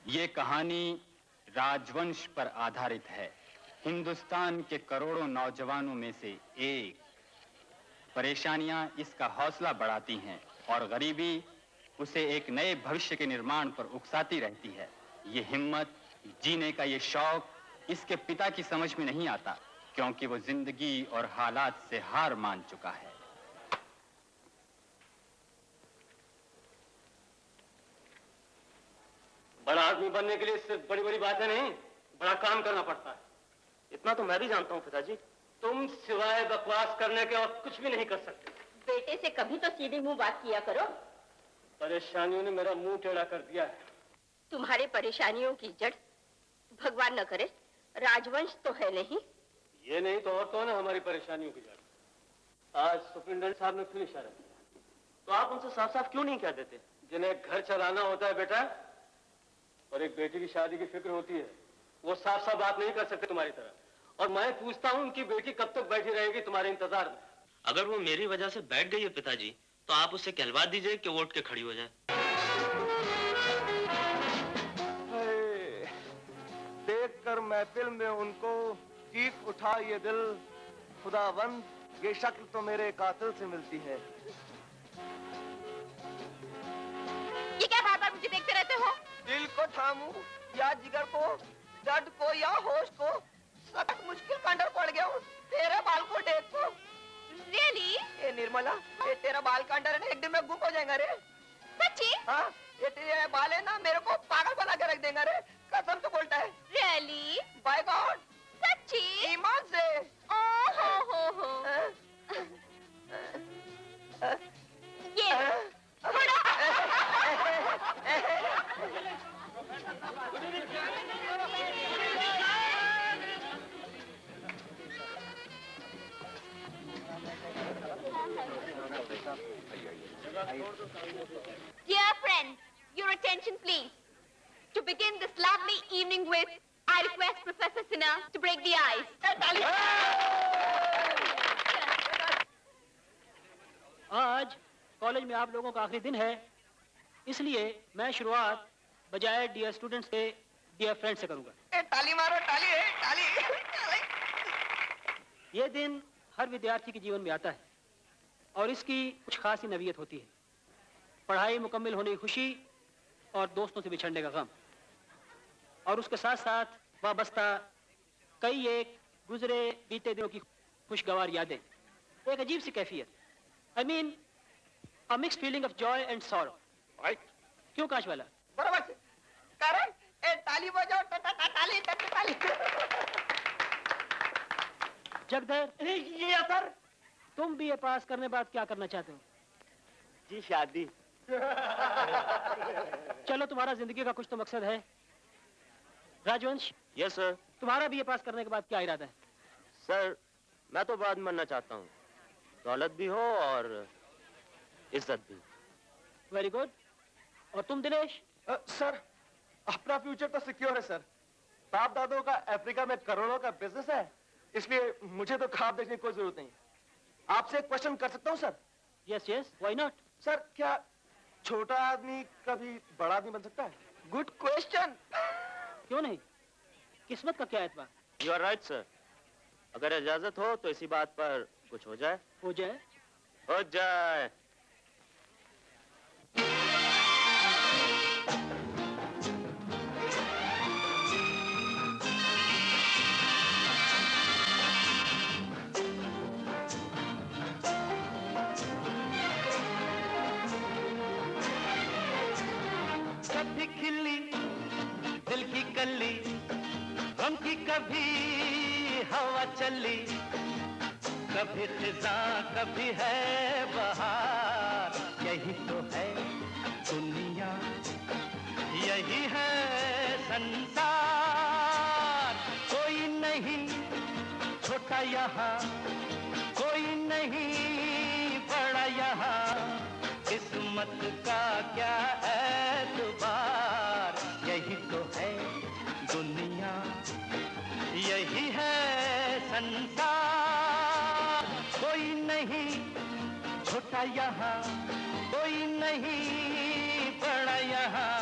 ये कहानी राजवंश पर आधारित है। हिंदुस्तान के करोड़ों नौजवानों में से एक। परेशानियां इसका हौसला बढ़ाती हैं और गरीबी उसे एक नए भविष्य के निर्माण पर उकसाती रहती है। ये हिम्मत, जीने का ये शौक इसके पिता की समझ में नहीं आता, क्योंकि वो जिंदगी और हालात से हार मान चुका है। बड़ा आदमी बनने के लिए सिर्फ बड़ी बड़ी बातें नहीं, बड़ा काम करना पड़ता है। इतना तो मैं भी जानता हूँ पिताजी। तुम सिवाय बकवास करने के और कुछ भी नहीं कर सकते। बेटे से कभी तो सीधे मुंह बात किया करो। परेशानियों ने मेरा मुंह टेढ़ा कर दिया है। तुम्हारे परेशानियों की जड़ भगवान न करे राजवंश तो है नहीं। ये नहीं तो और कौन है हमारी परेशानियों की जड़? आज सुप्रिंटेंडेंट साहब ने फिर इशारा किया, तो आप उनसे साफ साफ क्यों नहीं कह देते? जिन्हें घर चलाना होता है बेटा और एक बेटी की शादी की फिक्र होती है, वो साफ साफ बात नहीं कर सकते तुम्हारी तरह। और मैं पूछता हूँ उनकी बेटी कब तक बैठी रहेगी तुम्हारे इंतजार में? अगर वो मेरी वजह से बैठ गई है पिताजी, तो आप उससे कहलवा दीजिए कि वो उठ के खड़ी हो जाए। देखकर महफिल में उनको चीख उठा ये दिल, खुदावंद ये शक्ल तो मेरे कातिल से मिलती है। ये क्या बार बार मुझे देखते रहते हो? दिल को थामू या जिगर को, दर्द को या होश को, सख्त मुश्किल का अंदर पड़ गया हूँ। तेरे बाल को देख को। Really? ए निर्मला, ये तेरा बाल का अंदर है ना, एक दिन में गुम हो जाएगा रे। सच्ची? हाँ, ये तेरे बाल है ना, मेरे को पागल बना के रख देगा रे। कसम से बोलता है। Really? By God. सच्ची? ईमान से। ओहो। ये Dear friends, your attention please. To begin this lovely evening with, I request Professor Sinha to break the ice. आज कॉलेज में आप लोगों का आखिरी दिन है, इसलिए मैं शुरुआत बजाय डियर स्टूडेंट्स के डियर फ्रेंड्स से करूंगा। ताली मारो, ताली है, ताली। ये दिन हर विद्यार्थी के जीवन में आता है और इसकी कुछ खास ही नवीयत होती है। पढ़ाई मुकम्मल होने की खुशी और दोस्तों से बिछड़ने का गम, और उसके साथ साथ वाबस्ता कई एक गुजरे बीते दिनों की खुशगवार यादें। एक अजीब सी कैफियत, I mean, a mixed feeling of joy and sorrow. Right? क्यों काश वाला? बराबर से। कारण ए ताली बजाओ, ताली, ताली। जगदर, ये असर। तुम बीए पास करने बाद क्या करना चाहते हो? जी शादी। चलो, तुम्हारा जिंदगी का कुछ तो मकसद है। राजवंश, यस सर। तुम्हारा बीए पास करने के बाद क्या इरादा है? सर, मैं तो बाद बनना चाहता हूँ, दौलत भी हो और इज्जत भी। Very good. और तुम दिनेश? सर, अपना फ्यूचर तो सिक्योर है सर। बाप दादों का अफ्रीका में करोड़ों का बिजनेस है, इसलिए मुझे तो ख्वाब देखने की कोई जरूरत नहीं। आपसे एक क्वेश्चन कर सकता हूँ sir? Yes yes, why not? Sir, क्या छोटा आदमी कभी बड़ा आदमी बन सकता है? Good question. क्यों नहीं, किस्मत का क्या एतबार। You are right sir. अगर इजाजत हो तो इसी बात पर कुछ हो जाए। हो जाए? हो जाए। कभी खिली दिल की कली, गम की कभी हवा चली, कभी खिजा कभी है बहार। यही तो है दुनिया, यही है संसार। कोई नहीं छोटा यहाँ, कोई नहीं बड़ा यहाँ, किस्मत का क्या एतबार। यही तो है दुनिया, यही है संसार। कोई नहीं छोटा यहाँ, कोई नहीं बड़ा यहाँ।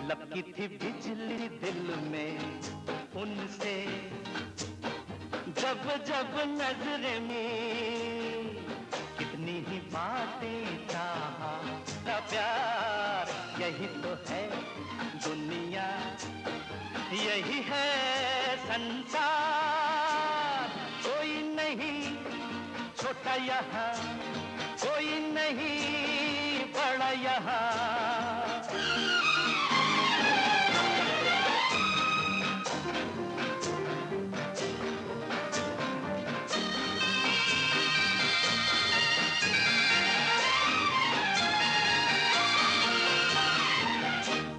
लपकी थी बिजली दिल में उनसे, जब जब नजर में कितनी ही बातें चाहा था प्यार। यही तो है दुनिया, यही है संसार। कोई नहीं छोटा यहाँ, कोई नहीं बड़ा यहाँ।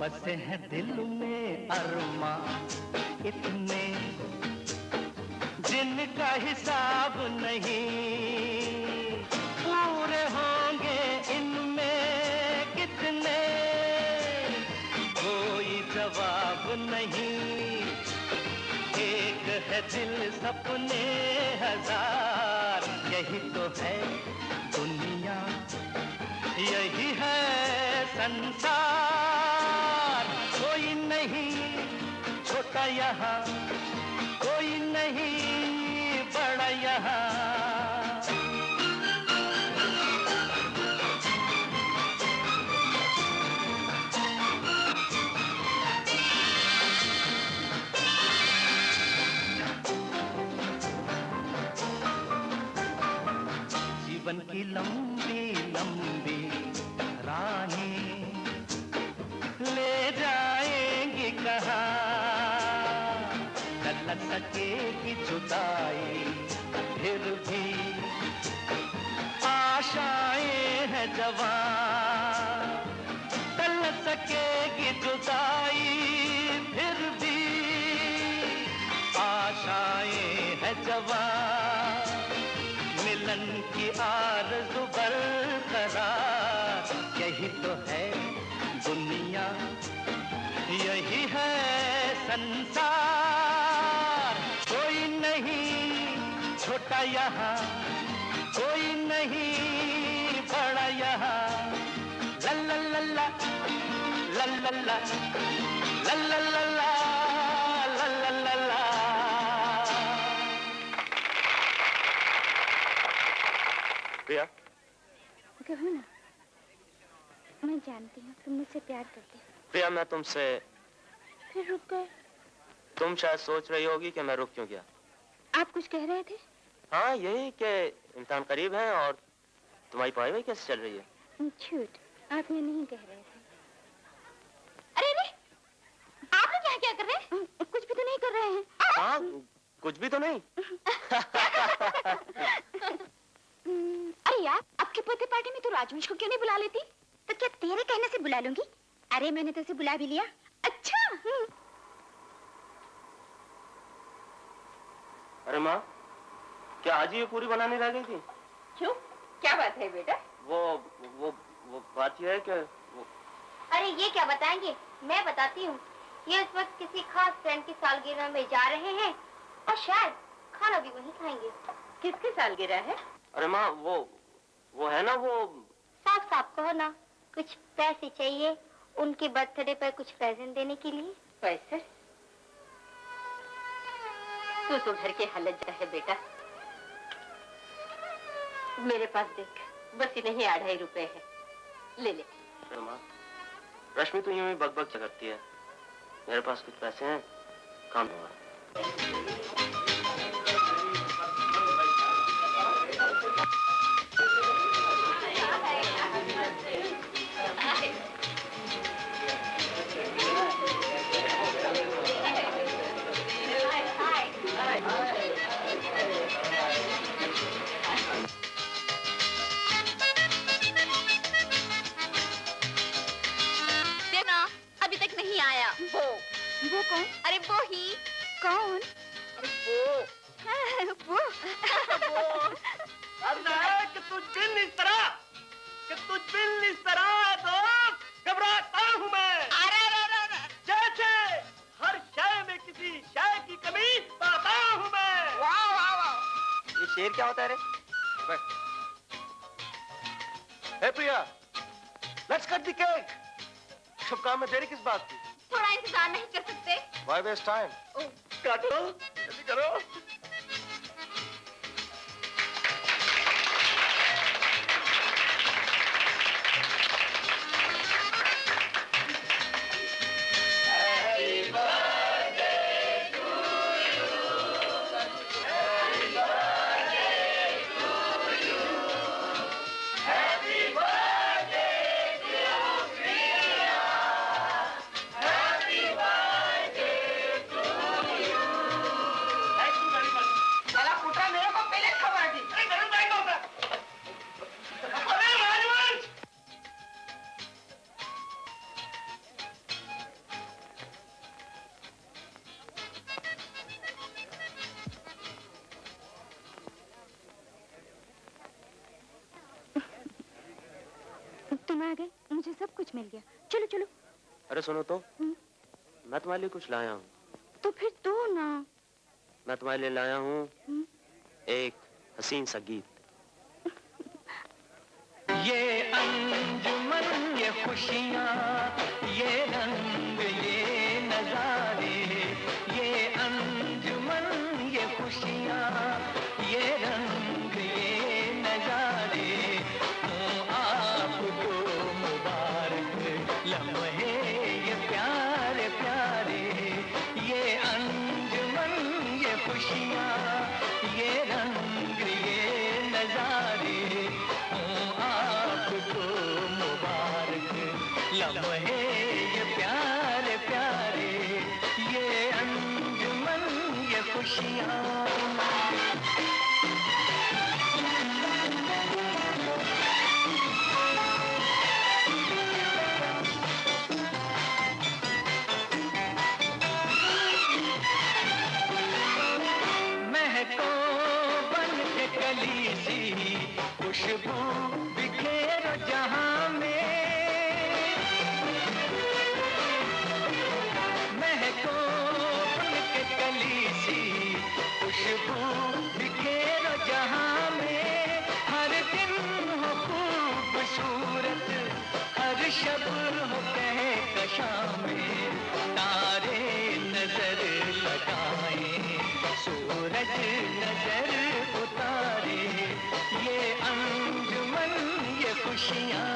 बसे हैं दिल में अरमा इतने, जिनका हिसाब नहीं। पूरे होंगे इनमें कितने, कोई जवाब नहीं। एक है दिल सपने हजार, यही तो है दुनिया, यही है संसार। कोई नहीं छोटा यहाँ, कोई नहीं बड़ा यहाँ। जीवन की लंबी लंबी राहें ले जाएंगी कहाँ, टल सकेगी जुदाई फिर भी आशाएं हैं जवां। टल सकेगी जुदाई फिर भी आशाएं हैं जवां। मिलन की आरज़ू बरकरार, यही तो है दुनिया, यही है संसार। कोई नहीं छोटा यहाँ, कोई नहीं बड़ा यहाँ। ला ला ला ला ला ला ला ला ला ला ला ला ला ला। प्रिया, कहो ना, मैं जानती हूँ तुम मुझसे प्यार करते हो। प्रिया मैं तुमसे, फिर रुक गए। तुम शायद सोच रही होगी कि मैं रुक क्यों गया। आप कुछ कह रहे थे? हाँ यही कि इम्तिहान करीब है और तुम्हारी पढ़ाई वही कैसे चल रही है। झूठ, आप ये नहीं कह रहे थे। अरे अरे, आप लोग यहाँ क्या कर रहे हैं? कुछ भी तो नहीं कर रहे हैं। हाँ कुछ भी तो नहीं। अरे यार, आपके बर्थडे पार्टी में तो राजवंश को क्यों नहीं बुला लेती? तो क्या तेरे कहने से बुला लूंगी? अरे मैंने तो उसे बुला भी लिया। अच्छा। अरे माँ, क्या आज ये पूरी बनाने रह गई थी? क्यों? क्या बात है बेटा? वो बात यह है कि अरे ये क्या बताएंगे, मैं बताती हूँ। ये इस वक्त किसी खास फ्रेंड की सालगिरह में जा रहे हैं और शायद खाना भी वहीं खाएंगे। किसकी सालगिरह है? अरे माँ वो है ना वो। साफ साफ कहो ना, कुछ पैसे चाहिए उनके बर्थडे पर कुछ प्रेजेंट देने के लिए। पैसे? तू तो घर के हालत जा है बेटा। मेरे पास देख, बस इन्हें 2.5 रुपए है, ले ले। अरे माँ, रश्मि तो यूं ही बकबक करती है। मेरे पास कुछ पैसे हैं, काम होगा। वो कौन? अरे वो ही। कौन? अरे वो कि तुझ बिन इस तरह, तो घबराता हूँ मैं। जैसे हर शय में किसी शय की कमी पाता हूँ मैं। वाह। ये शेर क्या होता है रे? Hey Priya, let's cut the cake. शुभ काम में देरी किस बात की? थोड़ा इंतजार नहीं कर सकते? Why waste time? काटो, जल्दी करो। तुम आ गए, मुझे सब कुछ मिल गया। चलो चलो। अरे सुनो तो, मैं तुम्हारे लिए कुछ लाया हूँ। तो फिर दो ना। मैं तुम्हारे लिए लाया हूँ एक हसीन सा गीत। ये अंजुमन, ये खुशियाँ, ये रंग, ये नजारे, ये अंजुमन, ये खुशियाँ, ये रंग, ये नजारे, आपको मुबारक लम्हे ये प्यारे प्यारे। ये अंजुमन, ये खुशियाँ, ये रंग, ये नजारे, आपको मुबारक लम्हे ये प्यारे प्यारे। ये अंजुमन, ये खुशियाँ। महको बन के कली सी खुशबू बिखेरो जहां में। महको बन के कली सी खुशबू बिखेरो जहां में। हर दिन हो खूबसूरत, हर शब हो कहकशां में। तारे नजर लगाए, सूरज नजर उतारे, ये अंजुमन, ये खुशियाँ।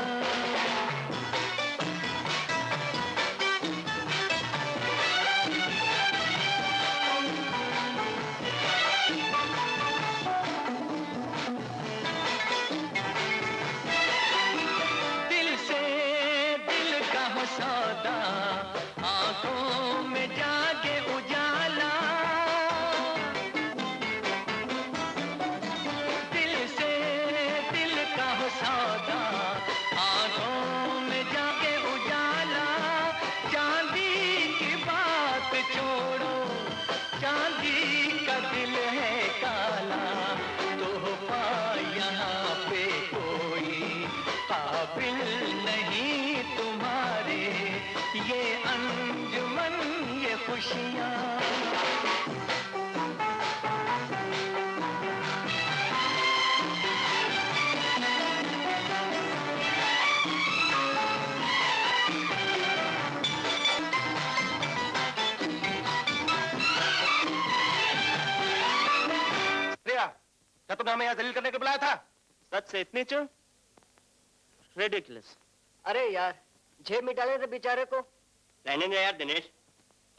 दिल से दिल का हो सौदा, आंखों में जागे उजाला। दिल से दिल का हो सौदा, आंखों में जागे उजाला। चांदी की बात छोड़ो, चांदी का दिल है काला। तोहफा यहाँ पे कोई काबिल नहीं तुम्हारे। ये अंजुमन, ये खुशियाँ। प्रिया, क्या तुमने हमें यहाँ जलील करने के बुलाया था? सच से इतनी चुप? रिडिकुलस। अरे यार, जेब में डाले थे बेचारे को। रहने दे यार दिनेश,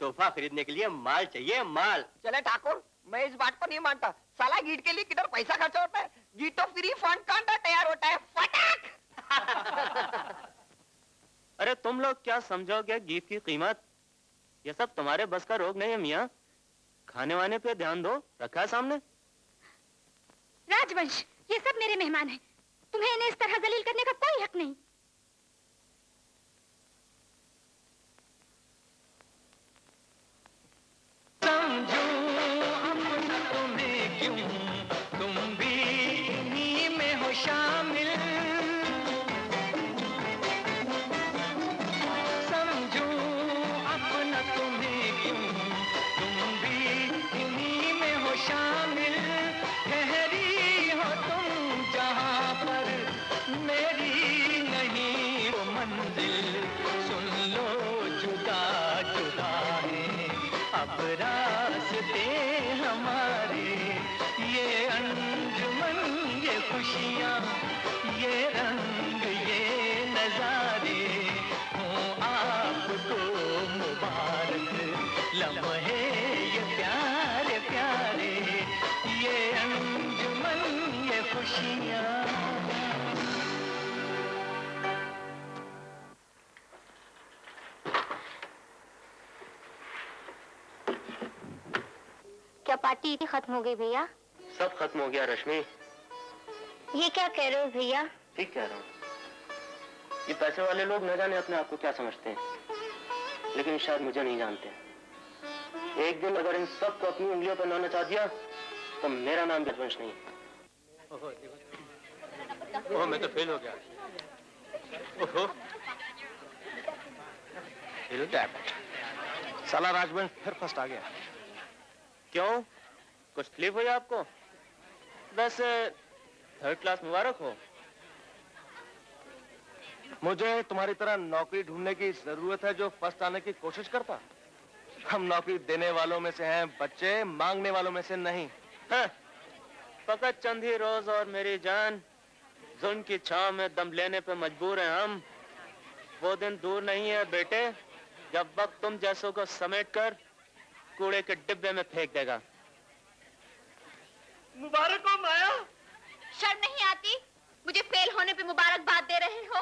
तोहफा खरीदने के लिए माल चाहिए, माल। चले ठाकुर, मैं इस बात को नहीं मानता। साला गीत के लिए किधर पैसा खर्चा होता है? गीत तो फ्री फंड कांटा तैयार होता है। फटाक। अरे तुम लोग क्या समझोगे गीत की कीमत? ये सब तुम्हारे बस का रोग नहीं है मियाँ। खाने वाने पे ध्यान दो, रखा है सामने। राजवंश, ये सब मेरे मेहमान हैं। तुम्हें इन्हें इस तरह जलील करने का कोई हक नहीं। समझूं अपना तुम्हें क्यों, तुम भी इन्हीं में हो शामिल। समझूं अपना तुम्हें क्यों, तुम भी इन्हीं में हो शामिल। ठहरी हो तुम जहां पर, मेरी नहीं वो मंजिल। सुन लो अब रास्ते हमारे, ये अंजुमन ये खुशियाँ, ये रंग ये नजारे, हो आपको मुबारक लम्हे ये प्यारे प्यारे, ये अंजुमन ये खुशियाँ। क्या पार्टी खत्म हो गई भैया? सब खत्म हो गया रश्मि। ये क्या कह रहे हो भैया? ठीक कह रहा हूँ। ये पैसे वाले लोग न जाने अपने आप को क्या समझते हैं, लेकिन शायद मुझे नहीं जानते। एक दिन अगर इन सबको अपनी उंगलियों पर न नचा दिया तो मेरा नाम राजवंश नहीं। ओह, मैं तो फेल हो गया। ओहो, फेल हो गया साला राजवंश फिर फर्स्ट आ गया। क्यों, कुछ तकलीफ हुई आपको? वैसे थर्ड क्लास मुबारक हो। मुझे तुम्हारी तरह नौकरी ढूंढने की जरूरत है जो फर्स्ट आने की कोशिश करता। हम नौकरी देने वालों में से हैं बच्चे, मांगने वालों में से नहीं। हाँ, फकत चंद ही रोज और मेरी जान जुल्म की छांव में दम लेने पे मजबूर हैं हम। वो दिन दूर नहीं है बेटे जब वक्त तुम जैसों को समेट कर कूड़े के डिब्बे में फेंक देगा। मुबारक हो माया। शर्म नहीं आती? मुझे फेल होने पे मुबारकबाद दे रहे हो?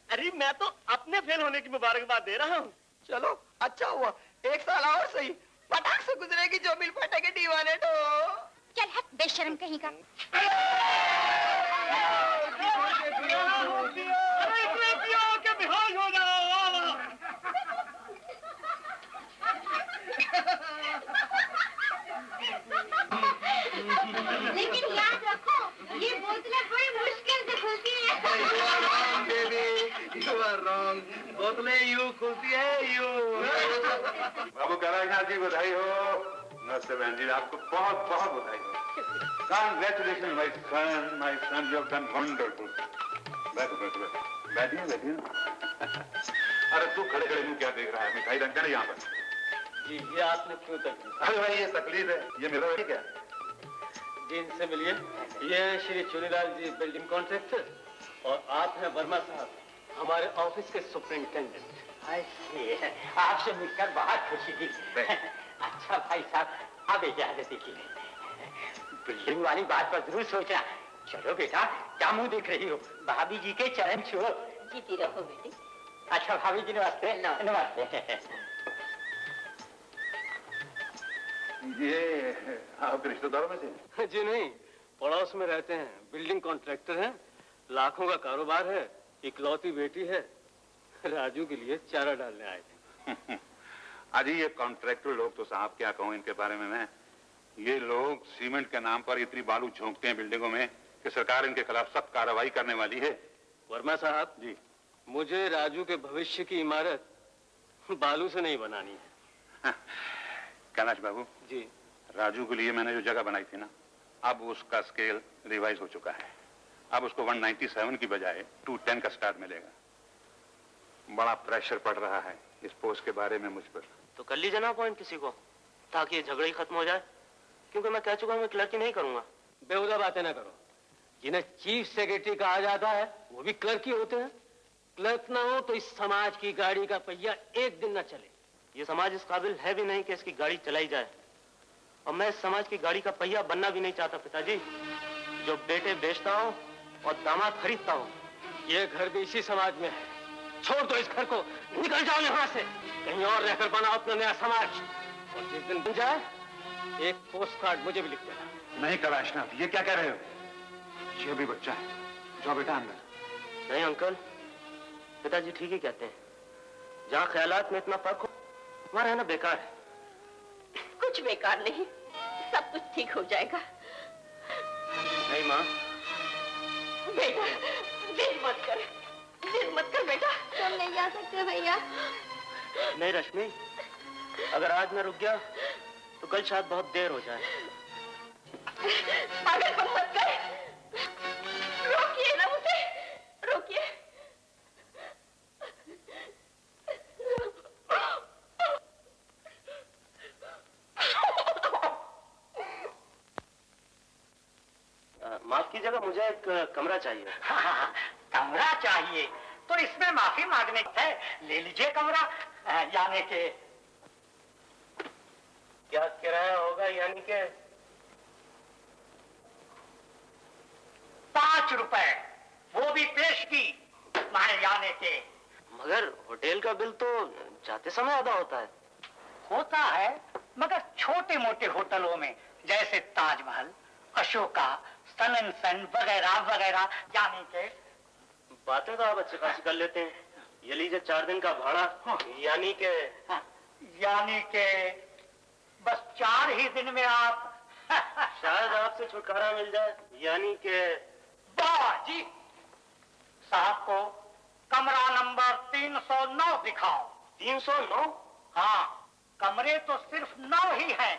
अरे मैं तो अपने फेल होने की मुबारकबाद दे रहा हूँ। चलो अच्छा हुआ, एक साल और सही, पटाख से गुजरेगी जो मिल फटेगी दीवाने तो। चल हट बेशर्म कहीं का। बेहोश हो जाओ। लेकिन याद रखो ये बोतलें बड़ी मुश्किल से खुलती हैं। बोतलें यूं खुलती है यूं। बाबू कैलाशनाथ जी बधाई हो। नमस्ते बहन जी, आपको बहुत बहुत बधाई हो। Congratulations my son, you have done wonderful. बैठो बैठो बैठो, बैठिए बैठिए। अरे तू खड़े खड़े मुंह क्या देख रहा है? मिठाई रख देना यहाँ पर। जी ये आपने क्यों तकलीफ? अरे भाई ये तकलीफ है, ये मेरा है क्या? जी इनसे मिलिए। ये हैं श्री चुनीलाल जी, बिल्डिंग कॉन्ट्रैक्टर, और आप हैं वर्मा साहब, हमारे ऑफिस के सुपरिंटेंडेंट। आपसे मिलकर बहुत खुशी हुई। अच्छा भाई साहब, अब इजाजत दीजिए। बिल्डिंग वाली बात पर जरूर सोचना। चलो बेटा, क्या मुंह देख रही हो? भाभी जी के चरण छुओ। जीती रहो बेटी। अच्छा भाभी जी नमस्ते। नमस्ते। ये आपके रिश्तेदारों में से? जी नहीं, पड़ोस में रहते हैं, बिल्डिंग कॉन्ट्रैक्टर हैं, लाखों का कारोबार है, इकलौती बेटी है। राजू के लिए चारा डालने आए थे। अजी ये कॉन्ट्रैक्टर लोग तो साहब क्या कहूँ इनके बारे में मैं। ये लोग सीमेंट के नाम पर इतनी बालू झोंकते हैं बिल्डिंगों में कि सरकार इनके खिलाफ सख्त कार्रवाई करने वाली है। वर्मा साहब जी, मुझे राजू के भविष्य की इमारत बालू से नहीं बनानी है। कैलाश बाबू जी, राजू के लिए मैंने जो जगह बनाई थी ना, अब उसका स्केल रिवाइज हो चुका है। अब उसको 197 की बजाय 210 का स्टार्ट मिलेगा। बड़ा प्रेशर पड़ रहा है इस पोस्ट के बारे में मुझ पर। तो कर लीजिए ना अपॉइंट किसी को, ताकि ये झगड़ा ही खत्म हो जाए। क्योंकि मैं कह चुका हूँ मैं क्लर्की नहीं करूंगा। बेहुदा बातें ना करो। जिन्हें चीफ सेक्रेटरी कहा जाता है वो भी क्लर्क ही होते हैं। क्लर्क ना हो तो इस समाज की गाड़ी का पहिया एक दिन ना चले। ये समाज इस काबिल है भी नहीं कि इसकी गाड़ी चलाई जाए, और मैं इस समाज की गाड़ी का पहिया बनना भी नहीं चाहता पिताजी, जो बेटे बेचता हो और दामाद खरीदता हो। ये घर भी इसी समाज में है। छोड़ दो इस घर को, निकल जाओ यहाँ से, कहीं और रहकर बनाओ अपना नया समाज। और जिस दिन बन जाए एक पोस्ट कार्ड मुझे भी लिख देना। नहीं कैलाशनाथ, ये क्या कह रहे हो? ये भी बच्चा है। जाओ बेटा अंदर। नहीं अंकल, पिताजी ठीक ही कहते हैं। जहाँ ख्यालात में इतना फर्क हो वहाँ रहना बेकार है। कुछ बेकार नहीं, सब कुछ ठीक हो जाएगा। नहीं माँ, बेटा जिद मत कर, जिद मत कर बेटा। तुम नहीं जा सकते भैया। नहीं रश्मि, अगर आज मैं रुक गया तो कल शायद बहुत देर हो जाए। पागलपन मत कर, रोकिए ना मुझे, रोकिए। माफ कीजिएगा, मुझे एक कमरा चाहिए। हाँ, कमरा चाहिए तो इसमें माफी मांगने है, ले लीजिए कमरा। यानी के क्या किराया होगा? यानी के 5 रुपए, वो भी पेशगी माने यानी के। मगर होटल का बिल तो जाते समय अदा होता है। होता है, मगर छोटे मोटे होटलों में, जैसे ताजमहल, अशोका, सन एंड सन वगैरह वगैरह, यानी के। बातें तो आप अच्छी खासी कर लेते हैं। ये लीजिए 4 दिन का भाड़ा। यानी के यानी के बस 4 ही दिन में आप शायद आपसे छुटकारा मिल जाए। यानी के बाजी साहब को कमरा नंबर 309 दिखाओ। 309? हाँ, कमरे तो सिर्फ 9 ही हैं,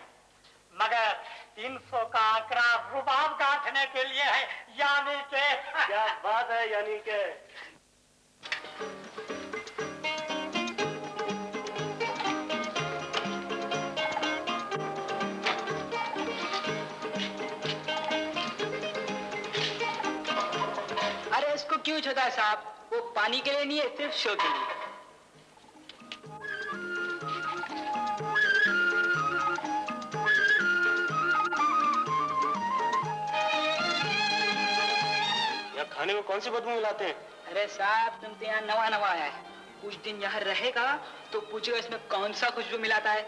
मगर 300 का आंकड़ा रुबाब गांठने के लिए है। यानी के क्या बात है। यानी के अरे इसको क्यों छोटा है साहब? वो पानी के लिए नहीं है, सिर्फ शो के लिए। यहाँ खाने में कौन सी बदबू मिलाते हैं? अरे साहब, तुम तो यहाँ नवा नवा आया है, कुछ दिन यहाँ रहेगा तो पूछेगा इसमें कौन सा खुशबू मिलाता है।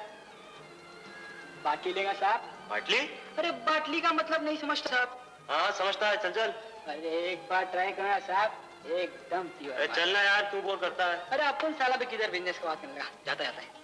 बाटली लेगा साहब? बाटली? अरे बाटली का मतलब नहीं समझता साहब? हाँ समझता है, चल चल। अरे एक बार ट्राई करना साहब, एकदम प्योर। अरे चलना यार, तू बोर करता है। अरे अपन साला भी किधर बिजनेस का बात करने लगा, जाता जाता है।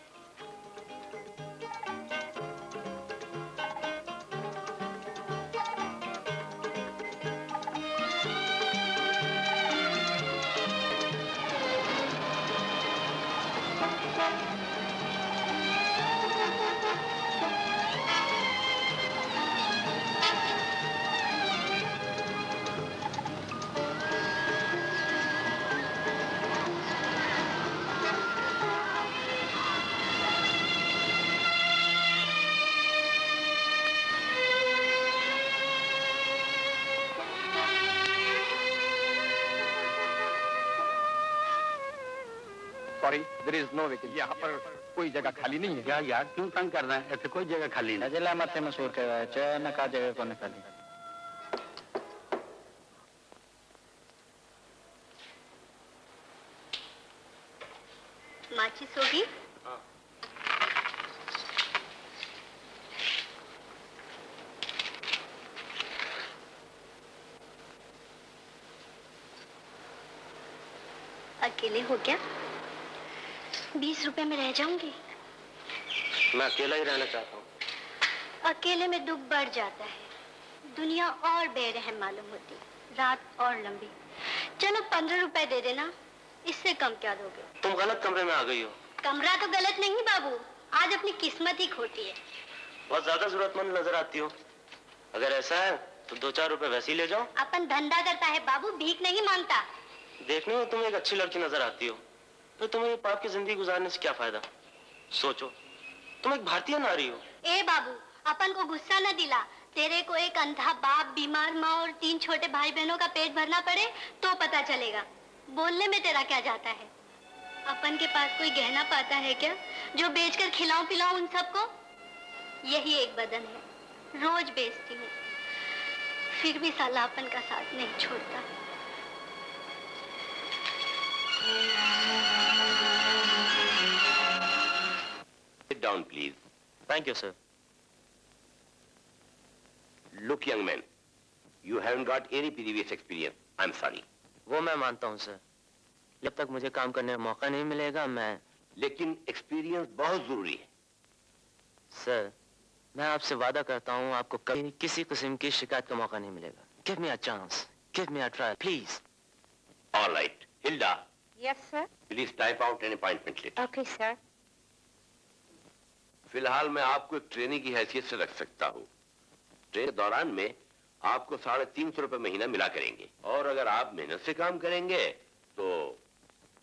Sorry, there is no vacancy. यहाँ पर कोई जगह खाली नहीं है। यार क्यों तंग कर रहे हैं? ऐसे कोई जगह खाली नहीं। जिला मत मशहूर कर रहा है, चाहे न का जगह को निकाली। माचिस होगी? अकेले हो क्या? 20 रुपए में रह जाऊंगी। मैं अकेला ही रहना चाहता हूँ। अकेले में दुख बढ़ जाता है, दुनिया और बेरहम मालूम होती, रात और लंबी। चलो 15 रुपए दे देना, इससे कम क्या दोगे? तुम गलत कमरे में आ गई हो। कमरा तो गलत नहीं बाबू, आज अपनी किस्मत ही खोटी है। बहुत ज्यादा जरूरतमंद नजर आती हो। अगर ऐसा है तो 2-4 रुपए वैसे ही ले जाओ। अपन धंधा करता है बाबू, भीख नहीं मांगता। देखने में तुम एक अच्छी लड़की नजर आती हो, तो तुम्हें ये पाप की जिंदगी गुजारने से क्या फायदा? सोचो, तुम एक भारतीय नारी हो। ए बाबू, अपन को गुस्सा न दिला। तेरे को एक अंधा बाप, बीमार माँ और 3 छोटे भाई बहनों का पेट भरना पड़े तो पता चलेगा। बोलने में तेरा क्या जाता है? अपन के पास कोई गहना पाता है क्या जो बेचकर खिलाऊं पिलाऊं उन सबको? यही एक बदन है, रोज बेचती हूँ, फिर भी साला अपन का साथ नहीं छोड़ता। Sit down, please. Thank you sir. Look, young man, you haven't got any previous experience. I'm sorry. वो मैं मानता हूँ सर, जब तक मुझे काम करने का मौका नहीं मिलेगा मैं। लेकिन एक्सपीरियंस बहुत जरूरी है। सर, मैं आपसे वादा करता हूँ आपको कभी किसी किस्म की शिकायत का मौका नहीं मिलेगा। Give me a chance, give me a try, please. All right. Hilda, yes sir. please type out an appointment letter. Okay sir. फिलहाल मैं आपको एक ट्रेनिंग की हैसियत से रख सकता हूँ। ट्रेनिंग के दौरान में आपको 350 रुपए महीना मिला करेंगे, और अगर आप मेहनत से काम करेंगे तो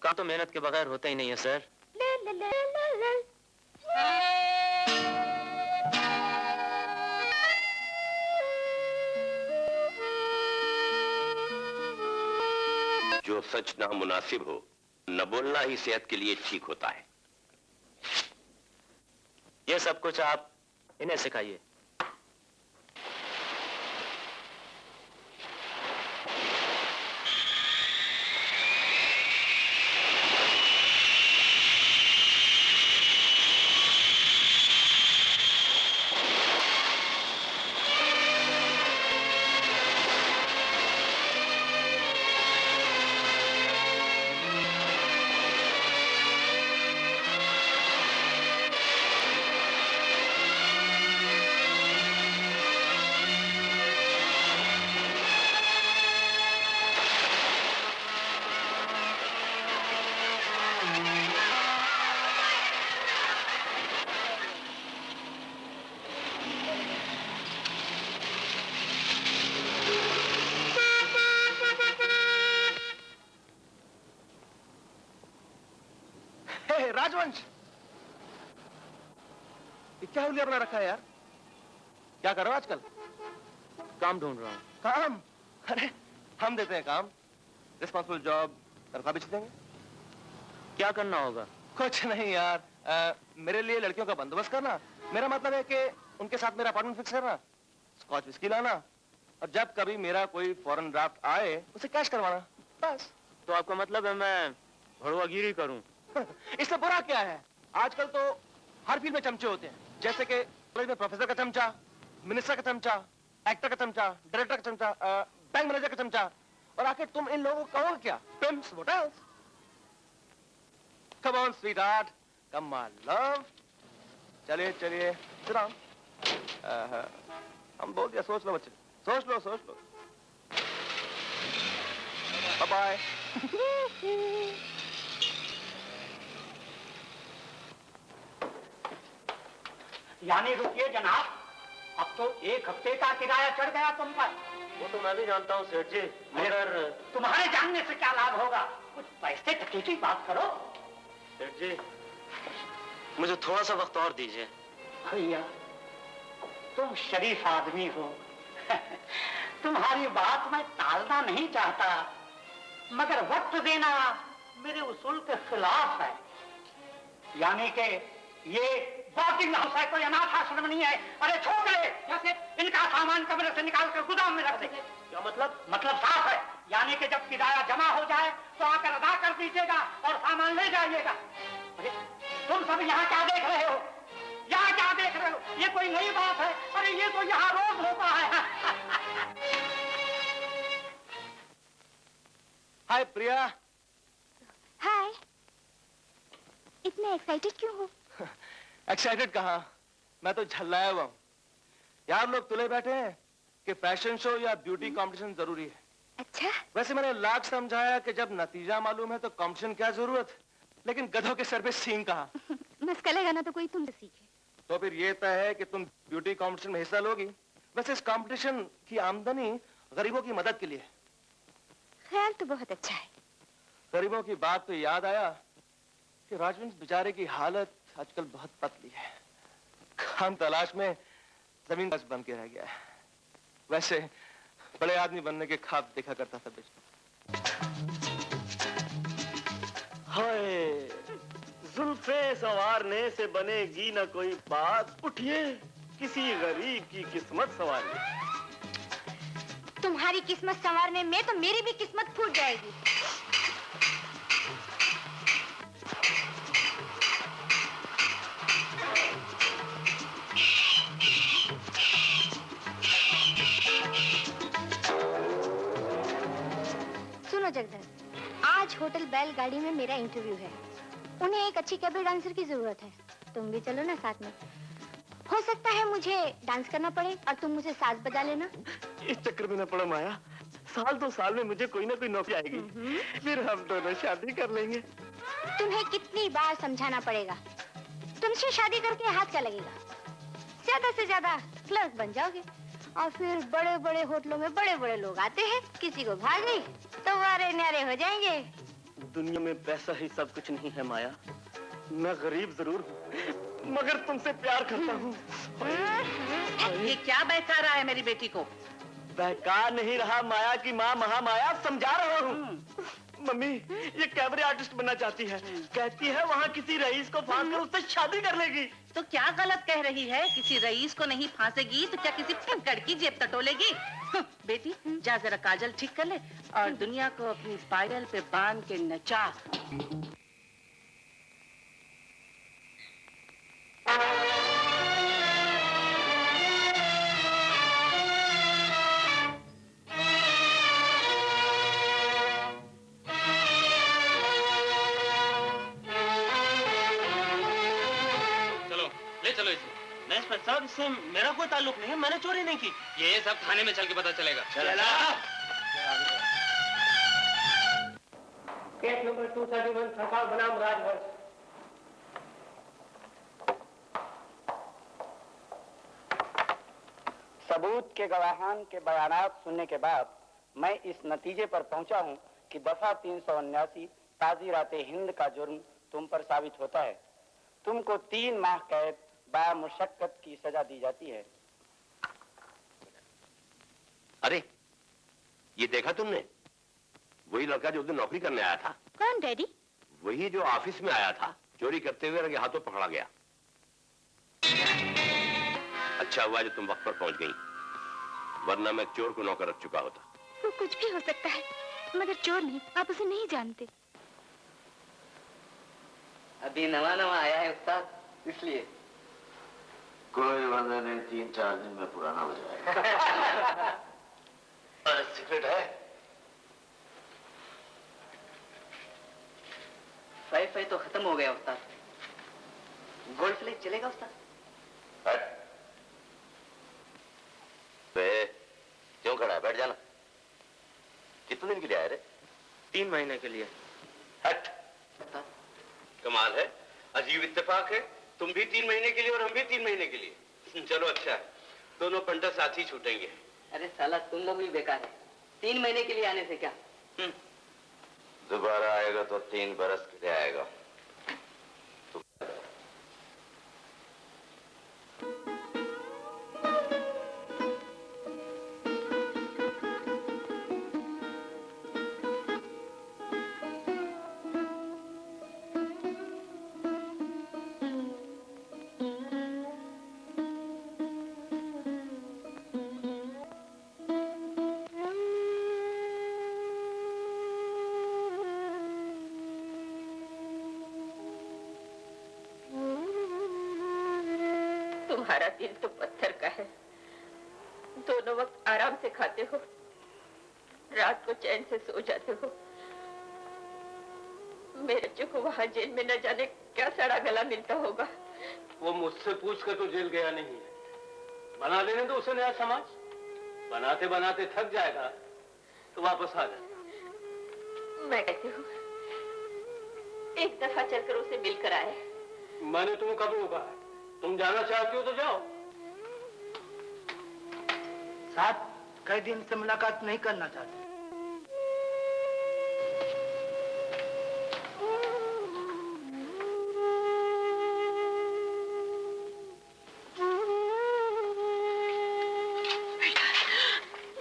काम तो मेहनत के बगैर होता ही नहीं है सर। जो सच नामुनासिब हो, न बोलना ही सेहत के लिए ठीक होता है। ये सब कुछ आप इन्हें सिखाइए। राजवंश, ये क्या हुलिया बना रखा है यार? क्या कर रहे हो आजकल? काम ढूंढ रहा हूँ। काम? अरे हम देते हैं काम, रिस्पॉन्सिबल जॉब, तनख्वाह भी देंगे। क्या करना होगा? कुछ नहीं यार, मेरे लिए लड़कियों का बंदोबस्त करना। मेरा मतलब है कि उनके साथ मेरा अपॉइंटमेंट फिक्स करना, स्कॉच विस्की लाना, और जब कभी मेरा कोई फॉरेन ड्राफ्ट आए उसे कैश करवाना, बस। तो आपका मतलब है मैं भड़वागिरी करूं? इससे बुरा क्या है? आजकल तो हर फील्ड में चमचे होते हैं, जैसे कि कॉलेज में प्रोफेसर का चमचा, मिनिस्टर का चमचा, एक्टर का चमचा, डायरेक्टर का चमचा, बैंक मैनेजर का चमचा। और आखिर तुम इन लोगों को कहोगे क्या? Pimps, what else? Come on sweetheart, come my love. चलिए चलिए, सिट डाउन। हम बोल दिया, सोच लो बच्चे, सोच लो सोच लो। Bye bye. यानी रुकिए जनाब, अब तो 1 हफ्ते का किराया चढ़ गया तुम पर। वो तो मैं भी जानता हूँ सेठ जी, मगर तुम्हारे जानने से क्या लाभ होगा? कुछ पैसे टके की बात करो। सेठ जी, मुझे थोड़ा सा वक्त और दीजिए। भैया, तुम शरीफ आदमी हो। तुम्हारी बात मैं टालना नहीं चाहता, मगर वक्त देना मेरे उसूल के खिलाफ है। यानी कि ये बोर्डिंग हाउस है, कोई अनाथ आश्रम नहीं है। अरे छोड़ दे, जैसे इनका सामान कमरे से निकाल कर गोदाम में रख दे। क्या मतलब? मतलब साफ है, यानी कि जब किराया जमा हो जाए तो आकर अदा कर दीजिएगा और सामान ले जाइएगा। अरे तुम सब यहाँ क्या देख रहे हो? यहाँ क्या देख रहे हो? ये कोई नई बात है? अरे ये तो यहाँ रोज होता है। हाय प्रिया। हाय, इतने एक्साइटेड क्यों हो? एक्साइटेड कहाँ, मैं तो झल्लाया हुआ हूँ यार। लोग तुले बैठे हैं कि फैशन शो या ब्यूटी कंपटीशन जरूरी है। अच्छा? वैसे मैंने लाख समझाया कि जब नतीजा मालूम है तो कंपटीशन क्या जरूरत, लेकिन गधों के सर पे सींग कहाँ। मस्का लगाना तो कोई तुमसे सीखे। तो फिर ये तय है कि तुम ब्यूटी कंपटीशन में हिस्सा लोगी। वैसे इस कंपटीशन की आमदनी गरीबों की मदद के लिए। ख्याल तो बहुत अच्छा है। गरीबों की बात तो याद आया कि राजवंश बेचारे की हालत आजकल बहुत पतली है। काम तलाश में जमीन बस बन के रह गया है। वैसे बड़े आदमी बनने के ख्वाब देखा करता था बेचारा। हाय, जुल्फे संवारने से बनेगी ना कोई बात। उठिए, किसी गरीब की किस्मत संवारिए। तुम्हारी किस्मत संवारने में तो मेरी भी किस्मत फूट जाएगी। सुनो जगदन, आज होटल बैलगाड़ी में मेरा इंटरव्यू है। उन्हें एक अच्छी कैबरे डांसर की जरूरत है। तुम भी चलो ना साथ में। हो सकता है मुझे डांस करना पड़े और तुम मुझे साज बजा लेना। इस चक्कर में न पड़ो माया, साल 2 साल में मुझे कोई ना कोई नौकरी आएगी, फिर हम दोनों शादी कर लेंगे। तुम्हें कितनी बार समझाना पड़ेगा? तुमसे शादी करके हाथ क्या लगेगा? ज्यादा से ज्यादा क्लर्क बन जाओगे और फिर बड़े बड़े होटलों में बड़े बड़े लोग आते हैं, किसी को भागी तो वारे न्यारे हो जाएंगे। दुनिया में पैसा ही सब कुछ नहीं है माया। मैं गरीब जरूर हूँ, मगर तुमसे प्यार करता हूँ। ये क्या बहका रहा है मेरी बेटी को? बहका नहीं रहा माया की माँ महामाया, समझा रहा हूँ। मम्मी ये कैमरे आर्टिस्ट बनना चाहती है। कहती है वहाँ किसी रईस को फांस कर उससे शादी कर लेगी। तो क्या गलत कह रही है? किसी रईस को नहीं फांसेगी तो क्या किसी फंकड़ की जेब टटोलेगी? बेटी जा जरा काजल ठीक कर ले और दुनिया को अपनी पायल पे बांध के नचा। साहब इससे मेरा कोई ताल्लुक नहीं है, मैंने चोरी नहीं की। ये सब थाने में चल के पता चलेगा। चला। केस नंबर 231 सरकार बनाम राजवंश। सबूत के गवाहान के बयानात सुनने के बाद मैं इस नतीजे पर पहुंचा हूं कि दफा 379 ताज़ीराते हिंद का जुर्म तुम पर साबित होता है। तुमको 3 माह कैद बामुशक्कत की सजा दी जाती है। अरे ये देखा तुमने? वही लड़का जो उस दिन नौकरी करने आया था। कौन डैडी? वही जो ऑफिस में आया था, चोरी करते हुए रंगे हाथों पकड़ा गया। अच्छा हुआ जो तुम वक्त पर पहुंच गई, वरना मैं चोर को नौकर रख चुका होता। वो कुछ भी हो सकता है, मगर चोर नहीं। आप उसे नहीं जानते। अभी नवा नवा आया है उस्ताद, इसलिए। कोई वादा नहीं, 3-4 दिन में पुराना हो जाएगा। और सिगरेट है? फाई तो खत्म हो गया उस्ताद। गोल्ड फ्लेक चलेगा उस्ताद? क्यों खड़ा है? बैठ जाना। कितने दिन के लिए आए रे? 3 महीने के लिए। हट, कमाल है, अजीब इत्तेफाक है। तुम भी 3 महीने के लिए और हम भी 3 महीने के लिए। चलो अच्छा है, दोनों पंटर साथ ही छूटेंगे। अरे साला तुम लोग भी बेकार है। 3 महीने के लिए आने से क्या? दोबारा आएगा तो 3 बरस के लिए आएगा। तुम्हारा दिल तो पत्थर का है। दोनों वक्त आराम से खाते हो, रात को चैन से सो जाते हो। मेरे को वहाँ जेल में न जाने क्या सड़ा गला मिलता होगा। वो मुझसे पूछ कर तो जेल गया नहीं है। बना लेने दो उसे नया समाज। बनाते बनाते थक जाएगा तो वापस आ जाए। मैं कहती हूँ एक दफा चलकर उसे मिलकर आए। मैंने तुम्हें कब रोका है? तुम जाना चाहती हो तो जाओ। साहब कई दिन से मुलाकात नहीं करना चाहते।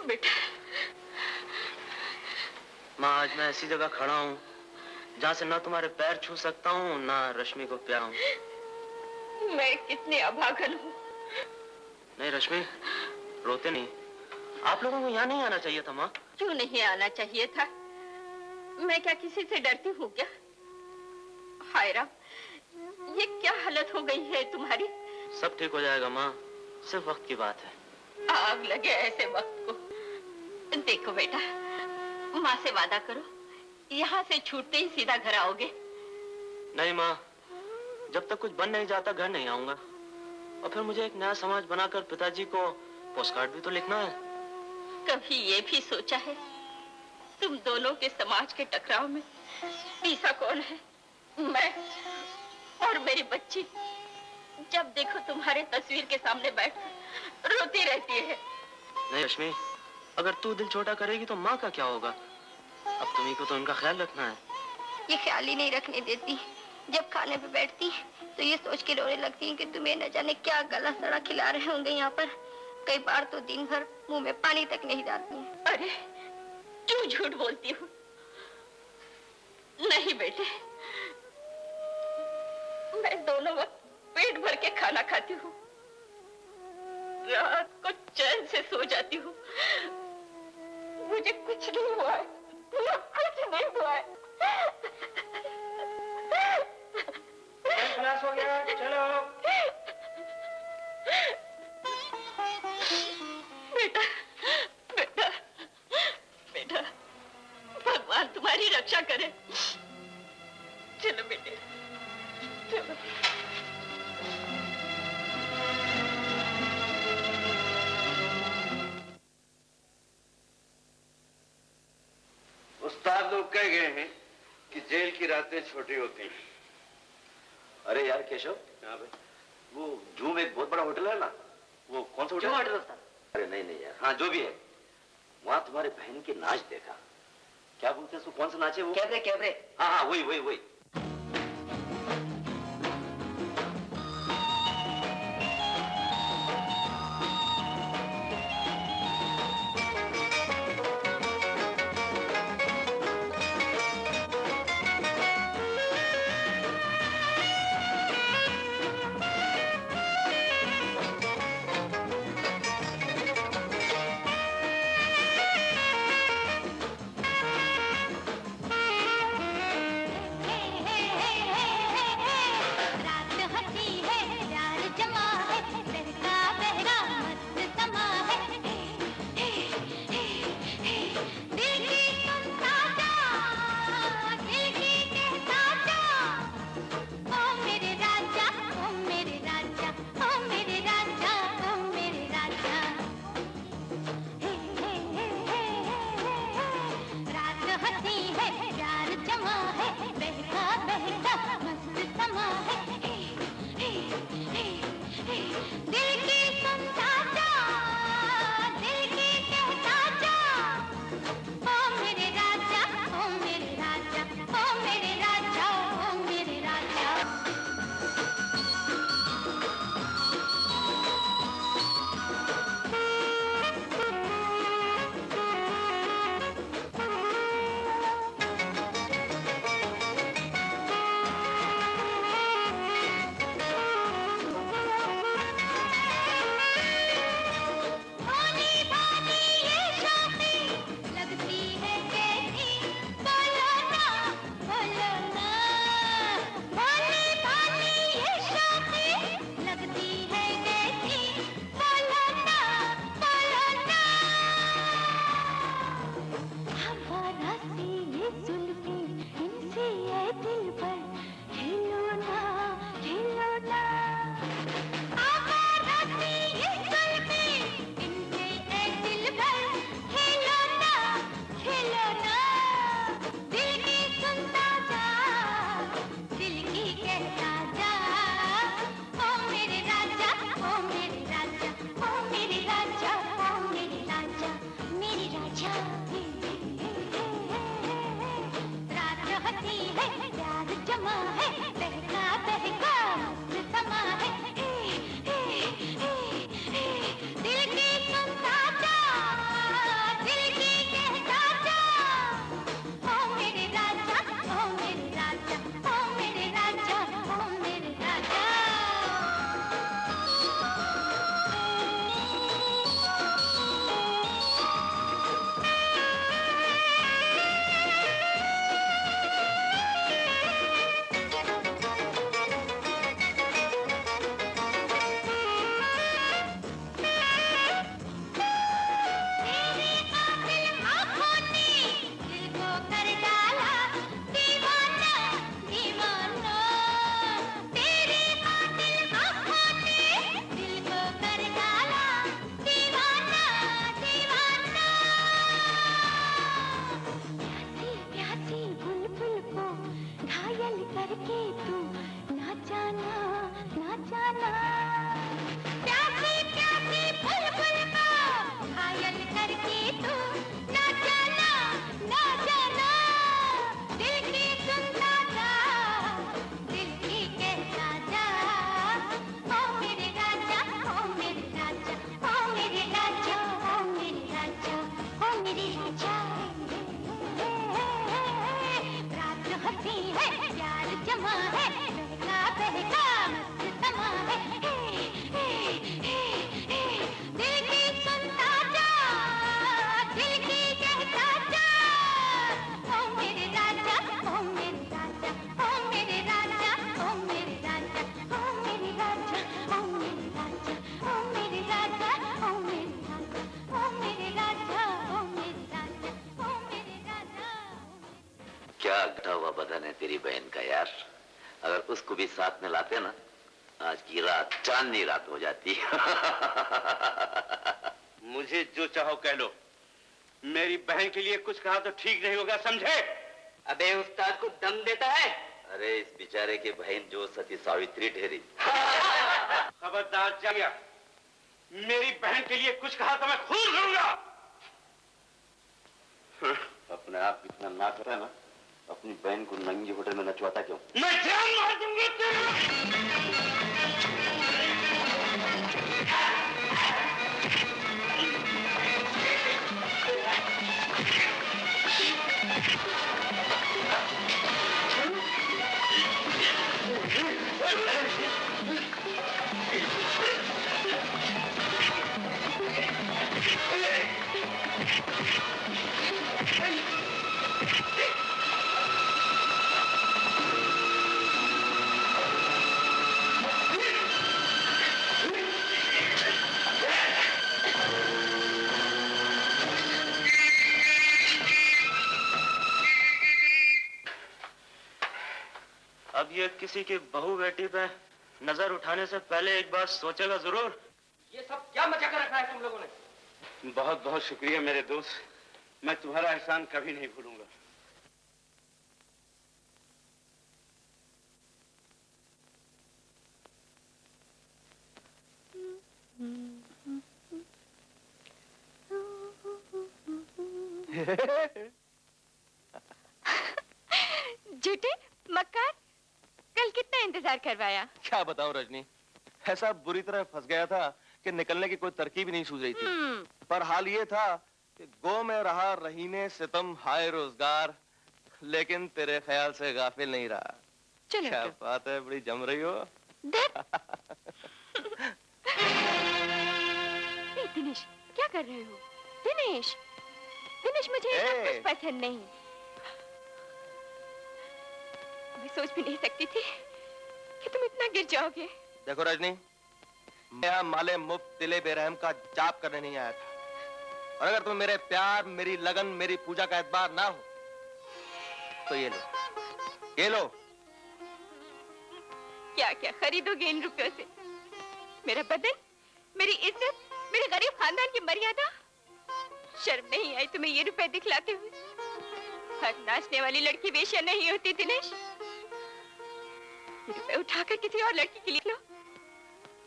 बेटा, माँ आज मैं ऐसी जगह खड़ा हूँ जहाँ से ना तुम्हारे पैर छू सकता हूँ ना रश्मि को प्यार हूँ। मैं कितनी अभागन हूँ। नहीं रश्मि, रोते नहीं। आप लोगों को यहाँ नहीं आना चाहिए था माँ। क्यों नहीं आना चाहिए था? मैं क्या किसी से डरती हूँ क्या? हाय राम, ये क्या हालत हो गई है तुम्हारी? सब ठीक हो जाएगा माँ, सिर्फ वक्त की बात है। आग लगे ऐसे वक्त को। देखो बेटा, माँ से वादा करो, यहाँ से छूटते ही सीधा घर आओगे। नहीं माँ, जब तक कुछ बन नहीं जाता घर नहीं आऊंगा। और फिर मुझे एक नया समाज बनाकर पिताजी को पोस्टकार्ड भी तो लिखना है। कभी ये भी सोचा है तुम दोनों के समाज के टकराव में पीसा कौन है? मैं और मेरी बच्ची। जब देखो तुम्हारे तस्वीर के सामने बैठ रोती रहती है। नहीं रश्मि, अगर तू दिल छोटा करेगी तो माँ का क्या होगा? अब तुम्ही को तो उनका ख्याल रखना है। ये ख्याल ही नहीं रखने देती। जब खाने पे बैठती तो ये सोच के रोने लगती है कि तुम्हें न जाने क्या गला सड़ा खिला रहे होंगे यहाँ पर। कई बार तो दिन भर मुंह में पानी तक नहीं डालती है। अरे क्यों झूठ बोलती हूँ? नहीं बेटे, मैं दोनों वक्त पेट भर के खाना खाती हूँ, रात को चैन से सो जाती हूँ। मुझे कुछ नहीं हुआ है, कुछ नहीं हुआ है। क्लास हो गया, चलो। बेटा, बेटा, बेटा, भगवान तुम्हारी रक्षा करे। चलो बेटे, चलो। उस्ताद लोग कह गए हैं कि जेल की रातें छोटी होती हैं। अरे यार केशव, यहाँ पे वो जूम एक बहुत बड़ा होटल है ना, वो कौन सा होटल है? अरे नहीं नहीं यार, हाँ जो भी है, वहाँ तुम्हारे बहन की नाच देखा। क्या बोलते हैं उसको, कौन सा नाच है वो? Cabaret cabaret. हाँ हाँ वही वही वही। क्या घटा हुआ बदन है तेरी बहन का यार। अगर उसको भी साथ में लाते ना, आज की रात चांदनी रात हो जाती। मुझे जो चाहो कह लो, मेरी बहन के लिए कुछ कहा तो ठीक नहीं होगा, समझे? अबे उस्ताद को दम देता है। अरे इस बेचारे की बहन जो सती सावित्री ठहरी। खबरदार जागिया, मेरी बहन के लिए कुछ कहा तो मैं खून करूंगा। अपने आप इतना ना करता ना, अपनी बहन को नंगी होटल में नचवाता क्यों? मैं जान मार दूंगी तेरी। अब ये किसी की बहू बेटी पे नजर उठाने से पहले एक बार सोचेगा जरूर। ये सब क्या मचा कर रखा है तुम लोगों ने? बहुत बहुत शुक्रिया मेरे दोस्त, मैं तुम्हारा एहसान कभी नहीं भूलूंगा। झूठे मक्कार, कल कितना इंतजार करवाया। क्या बताऊं रजनी, ऐसा बुरी तरह फंस गया था कि निकलने की कोई तरकीब ही नहीं सूझ रही थी। पर हाल ये था कि गो में रहा रहीने सितम हाय रोजगार, लेकिन तेरे ख्याल से गाफिल नहीं रहा। चलो क्या बात है, बड़ी जम रही हो। दिनेश, क्या कर रहे हो? दिनेश, दिनेश, मुझे ये सब कुछ पसंद नहीं। मैं सोच भी नहीं सकती थी कि तुम इतना गिर जाओगे। देखो रजनी, मैं यहाँ माले मुफ्त दिले बेरहम का जाप करने नहीं आया था। और अगर तुम्हें मेरे प्यार, मेरी लगन, मेरी पूजा का एतबार ना हो तो ये लो, ये लो। क्या क्या खरीदोगे इन रुपयों से? मेरा बदन, मेरी इज्जत, मेरे गरीब खानदान की मर्यादा। शर्म नहीं आई तुम्हें ये रुपए दिखलाते हुए? हर नाचने वाली लड़की वेश्या नहीं होती दिनेश। ये रुपए उठाकर किसी और लड़की के लिए लो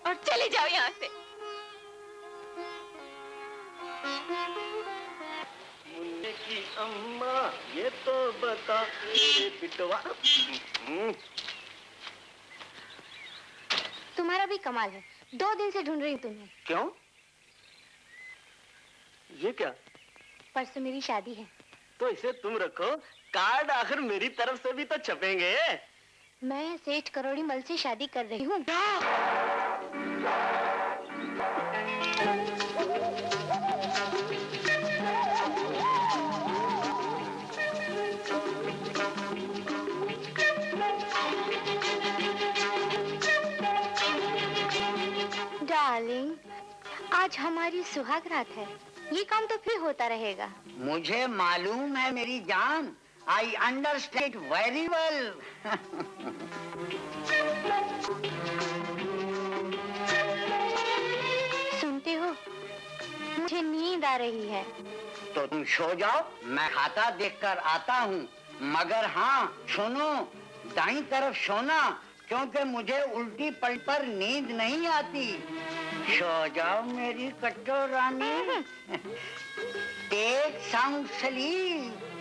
और चले जाओ यहाँ से। मुन्ने की अम्मा ये तो बता ये पिटवा। तुम्हारा भी कमाल है, 2 दिन से ढूंढ रही हूँ तुम्हें। क्यों? ये क्या? परसों मेरी शादी है। तो इसे तुम रखो, कार्ड आखिर मेरी तरफ से भी तो छपेंगे। मैं सेठ करोड़ी मल से शादी कर रही हूँ। डार्लिंग, आज हमारी सुहाग रात है, ये काम तो फिर होता रहेगा। मुझे मालूम है मेरी जान, आई अंडरस्टैंड वेरी वेल। सुनते हो, मुझे नींद आ रही है। तो तुम सो जाओ, मैं खाता देखकर आता हूँ। मगर हाँ सुनो, दाईं तरफ सोना, क्योंकि मुझे उल्टी पलट पर नींद नहीं आती। सो जाओ मेरी कट्टो रानी। Take sound sleep.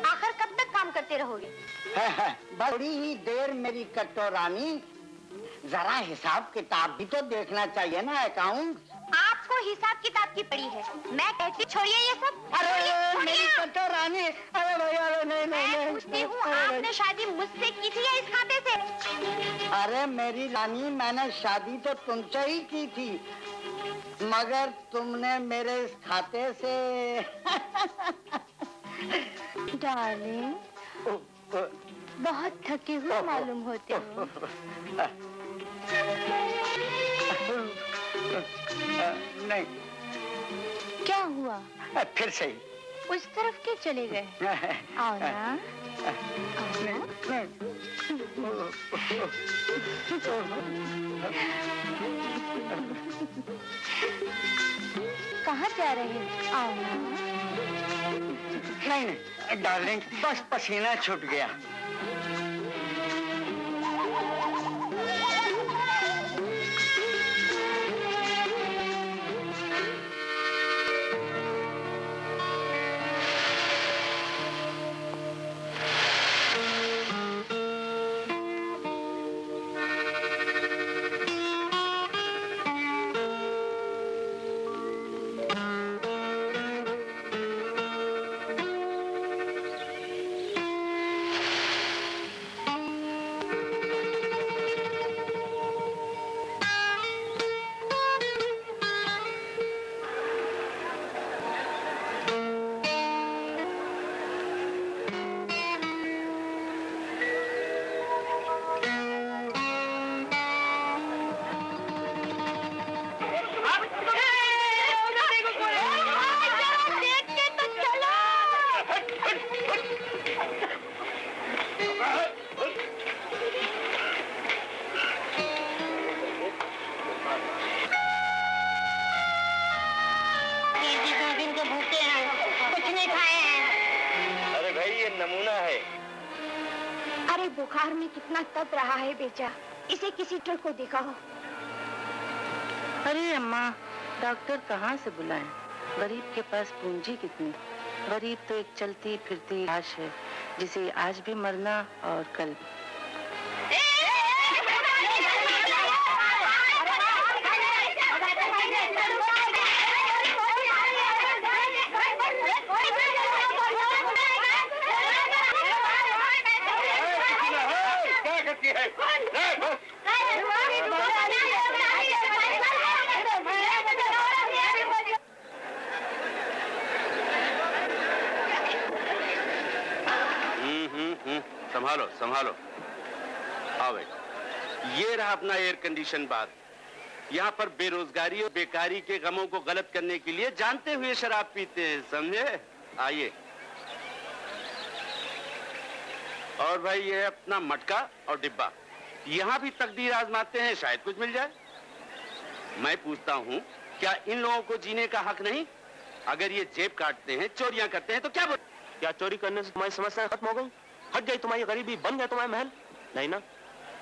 आखिर कब तक काम करते रहोगे? बड़ी ही देर मेरी कट्टो रानी, जरा हिसाब किताब भी तो देखना चाहिए ना, अकाउंट। आपको हिसाब किताब की पड़ी है, मैं कहती छोड़िए ये सब। अरे मेरी कट्टो रानी, अरे भैया नहीं मैं पूछती हूँ, आपने शादी मुझसे की थी या इस खाते से? अरे मेरी रानी, मैंने शादी तो तुमसे ही की थी, मगर तुमने मेरे इस खाते से। डार्लिंग, बहुत थके हुए मालूम होते हो। नहीं, क्या हुआ? फिर सही। उस तरफ क्यों चले गए? आओ ना। कहाँ जा रहे हैं? आओ ना। नहीं डार्लिंग, बस पसीना छूट गया। बुखार में कितना तप रहा है बेचा, इसे किसी डॉक्टर को दिखाओ। अरे अम्मा, डॉक्टर कहाँ से बुलाएं? गरीब के पास पूंजी कितनी? गरीब तो एक चलती फिरती लाश है, जिसे आज भी मरना और कल भी। संभालो संभालो। हाँ भाई, ये रहा अपना एयर कंडीशन बात। यहाँ पर बेरोजगारी और बेकारी के गमों को गलत करने के लिए जानते हुए शराब पीते हैं, समझे? आइए। और भाई ये है अपना मटका और डिब्बा। यहाँ भी तकदीर आजमाते हैं, शायद कुछ मिल जाए। मैं पूछता हूँ, क्या इन लोगों को जीने का हक नहीं? अगर ये जेब काटते हैं, चोरियां करते हैं, तो क्या क्या चोरी करने से तुम्हारी समस्या खत्म हो गई? हट गई तुम्हारी गरीबी, बन गया तुम्हारा महल? नहीं ना,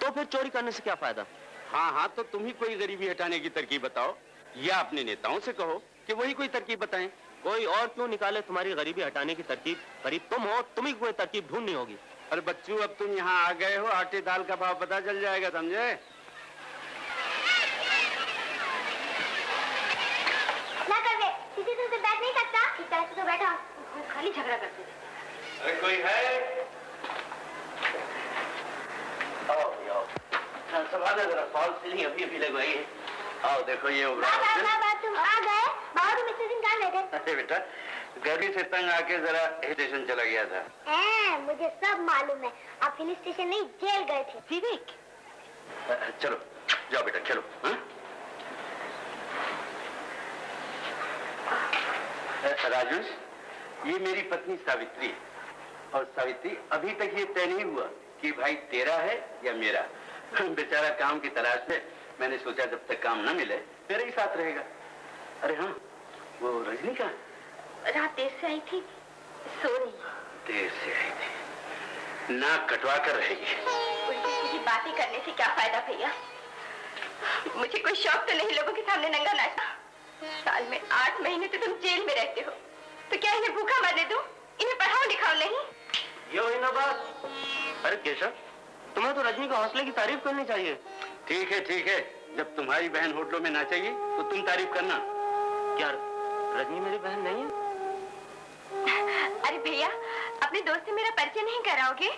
तो फिर चोरी करने से क्या फायदा? हाँ हाँ, तो तुम ही कोई गरीबी हटाने की तरकीब बताओ, या अपने नेताओं से कहो कि वही कोई तरकीब बताएं। कोई और क्यों निकाले तुम्हारी गरीबी हटाने की तरकीब? गरीब तुम हो, तुम्ही कोई तरकीब ढूंढनी होगी। अरे बच्चू, अब तुम यहाँ आ गए हो, आटे दाल का भाव पता चल जाएगा, समझे? ना कर दे, किसी से बैठ नहीं सकता, इस तरह से तो बैठा खाली झगड़ा करते थे। अरे कोई है? संभालो जरा, फॉल सीलिंग अभी अभी लगवाई है। आओ देखो ये बाबा तुम आ गए? बाबा तुम इतने दिन कहाँ गए थे? अरे बेटा, गर्मी से तंग आके जरा हिल स्टेशन चला गया था। मुझे सब मालूम है, आप हिल स्टेशन नहीं जेल गए थे। विवेक, चलो जाओ बेटा, खेलो। राजेश, ये मेरी पत्नी सावित्री है, और सावित्री अभी तक ये तय नहीं हुआ कि भाई तेरा है या मेरा। बेचारा काम की तलाश में, मैंने सोचा जब तक काम न मिले मेरे ही साथ रहेगा। अरे हाँ, वो रजनी कहाँ? रात देर से आई थी, सो रही। देर से आई थी, नाक कटवा कर रहेगी। उल्टी सीधी बातें करने से क्या फायदा भैया? मुझे कोई शौक तो नहीं लोगों के सामने नंगा नाचना। साल में 8 महीने तो तुम जेल में रहते हो, तो क्या इन्हें भूखा मरने दूं? इन्हें पढ़ाओ लिखाओ नहीं? ये हुई ना बात। अरे केशव, तुम्हें तो रजनी के हौसले की तारीफ करनी चाहिए। ठीक है, जब तुम्हारी बहन होटलों में नाचेगी तो तुम तारीफ करना। क्या रजनी मेरी बहन नहीं है? अरे भैया, अपने दोस्त से मेरा परिचय नहीं कराओगे?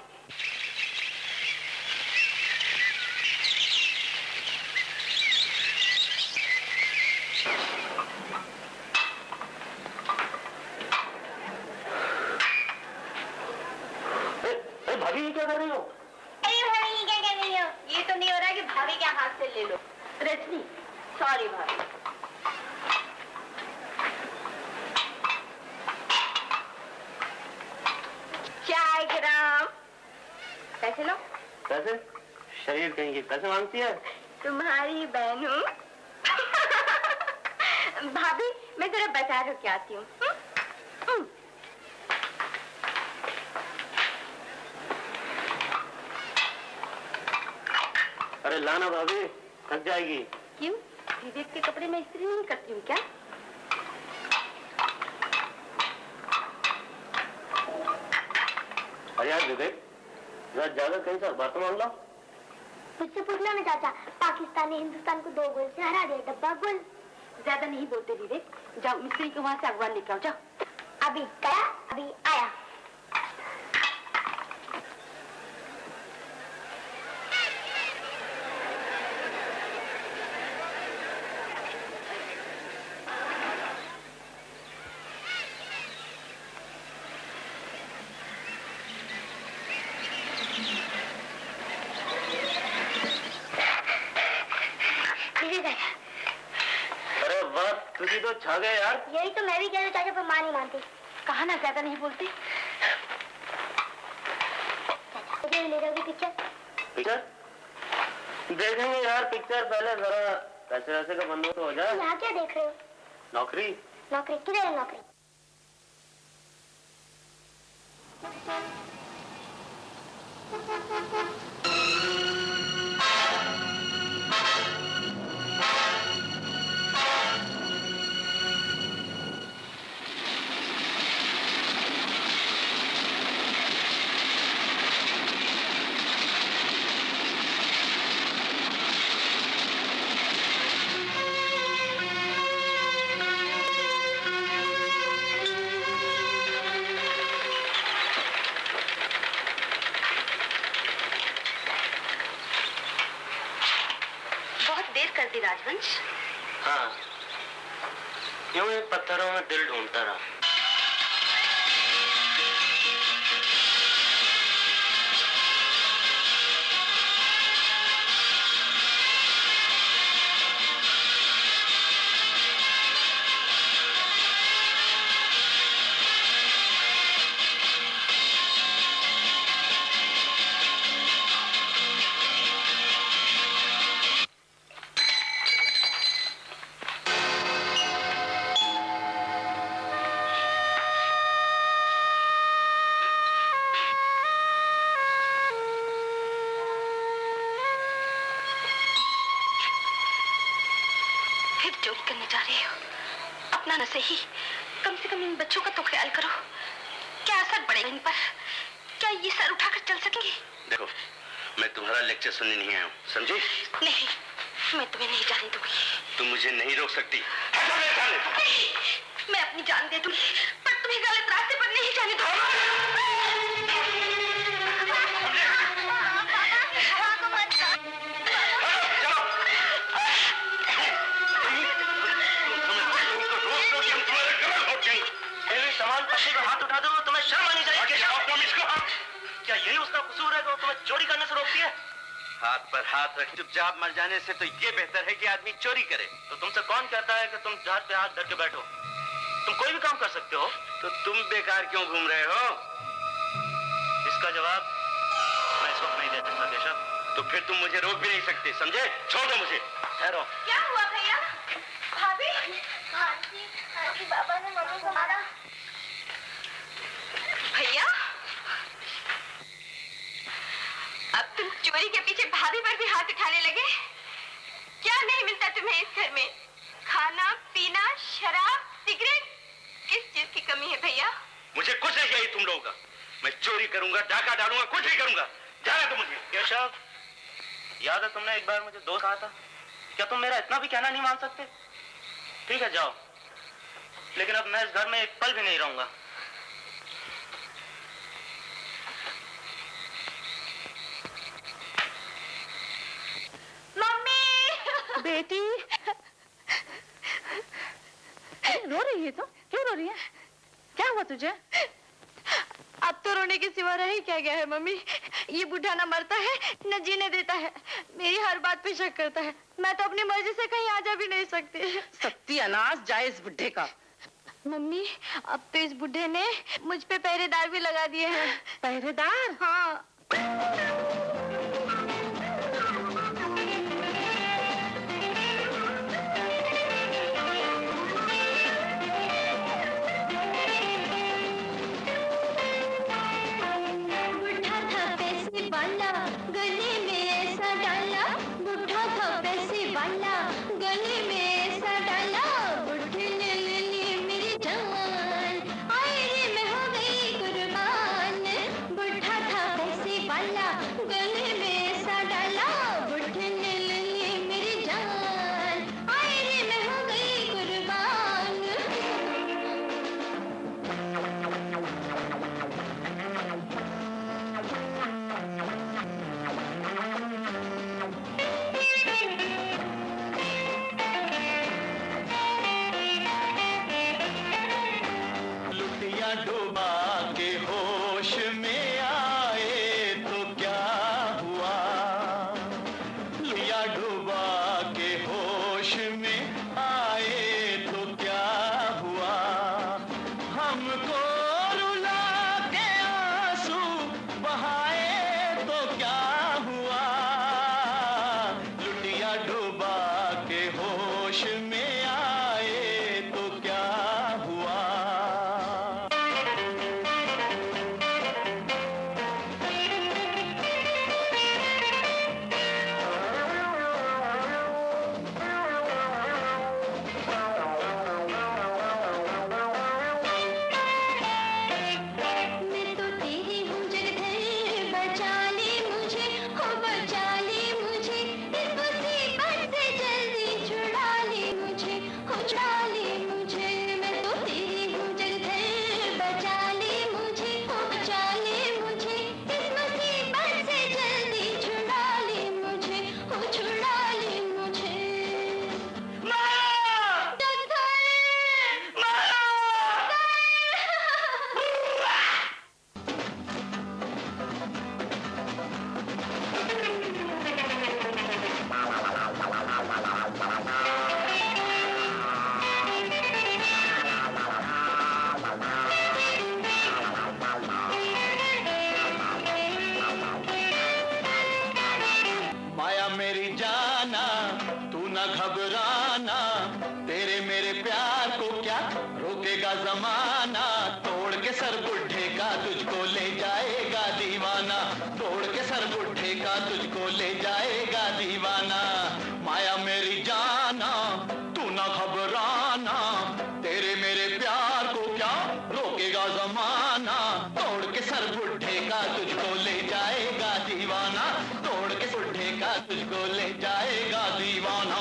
भाभी ये क्या कर रही हो? अरे भाभी क्या कर रही हो? ये तो नहीं हो रहा कि भाभी के हाथ से ले लो। रजनी, सॉरी भाभी। पैसे लो। पैसे? शरीर कहीं के पैसे मांगती है? तुम्हारी बहन हूँ। भाभी मैं जरा बाजार होके आती हूँ। अरे लाना भाभी, थक जाएगी। क्यों? विवेक के कपड़े में इस्त्री नहीं करती हूँ क्या? अरे यार विवेक, ज्यादा कहीं से बात मांग लो। मुझसे पूछना ना चाचा, पाकिस्तान ने हिंदुस्तान को 2 गोल से हरा दिया, डब्बा गोल। ज्यादा नहीं बोलते विवेक, जाओ मिस्त्री को वहाँ से अखबार लेकर आओ, जाओ। अभी गया, अभी आया। अरे वाह, तुझी तो छा गए यार। यही तो मैं भी कह रही हूँ चाचा, पर माँ नहीं मानती। कहा ना ज्यादा नहीं बोलते। मुझे ले जाओगी पिक्चर? पिक्चर देखेंगे यार, पिक्चर पहले जरा पैसे वैसे का बंदोबस्त हो जाए। यहाँ क्या देख रहे हो? नौकरी? नौकरी किधर है नौकरी? राजवंश। हाँ, यूं ही पत्थरों में दिल ढूंढता रहा। सही, कम से कम इन बच्चों का तो ख्याल करो। क्या असर पड़ेगा इन पर? क्या ये सर उठाकर चल सकेंगे? देखो, मैं तुम्हारा लेक्चर सुनने नहीं आया हूँ, समझी? नहीं, मैं तुम्हें नहीं जाने दूंगी। तुम मुझे नहीं रोक सकती। मैं अपनी जान दे दूंगी, पर तुम्हें गलत रास्ते पर नहीं जाने दूंगी। सामान पत्नी पर हाथ उठा दो, तुम्हें शर्म आनी चाहिए। क्या यही उसका कसूर है कि तुम्हें चोरी करने से रोकती है? हाथ पर हाथ रख, चुपचाप मर जाने से तो ये बेहतर है कि आदमी चोरी करे। तो तुमसे कौन कहता है कि तुम हाथ पे हाथ धर के बैठो? तुम कोई भी काम कर सकते हो। तो तुम बेकार क्यों घूम रहे हो? इसका जवाब मैं इस वक्त नहीं दे सकता केशव। तो फिर तुम मुझे रोक भी नहीं सकते, समझे? छोड़ दो मुझे। ठहरो। क्या हुआ भैया? भाभी? आंटी बाबा ने मम्मी को मारा। भैया, अब तुम चोरी के पीछे भाभी पर भी हाथ उठाने लगे? क्या नहीं मिलता तुम्हें इस घर में? खाना, पीना, शराब, सिगरेट, किस चीज की कमी है भैया? मुझे कुछ नहीं चाहिए तुम लोगों का। मैं चोरी करूंगा, डाका डालूंगा, कुछ नहीं करूंगा। जाना तो मुझे। केशव, याद है तुमने एक बार मुझे दोस्त कहा था? क्या तुम मेरा इतना भी कहना नहीं मान सकते? ठीक है, जाओ, लेकिन अब मैं इस घर में एक पल भी नहीं रहूंगा। मम्मी! बेटी, रो रही है? तो क्यों रो रही है? क्या हुआ तुझे? अब तो रोने के सिवा रह ही क्या गया है मम्मी। ये बूढ़ा न मरता है न जीने देता है, मेरी हर बात पे शक करता है। मैं तो अपनी मर्जी से कहीं आ जा भी नहीं सकती। सत्यानाश जाए इस बुढ़े का। मम्मी, अब तो इस बुढ़े ने मुझ पे पहरेदार भी लगा दिए हैं। पहरेदार? हाँ। जमाना तोड़ के सर बुढ़े का तुझको ले जाएगा दीवाना, तोड़ के सर बुढ़े का तुझको ले जाएगा दीवाना। माया मेरी जाना तू ना घबराना, तेरे मेरे प्यार को क्या रोकेगा जमाना, तोड़ के सर बुढ़े का तुझको ले जाएगा दीवाना, तोड़ के बुढ़े का तुझको ले जाएगा दीवाना।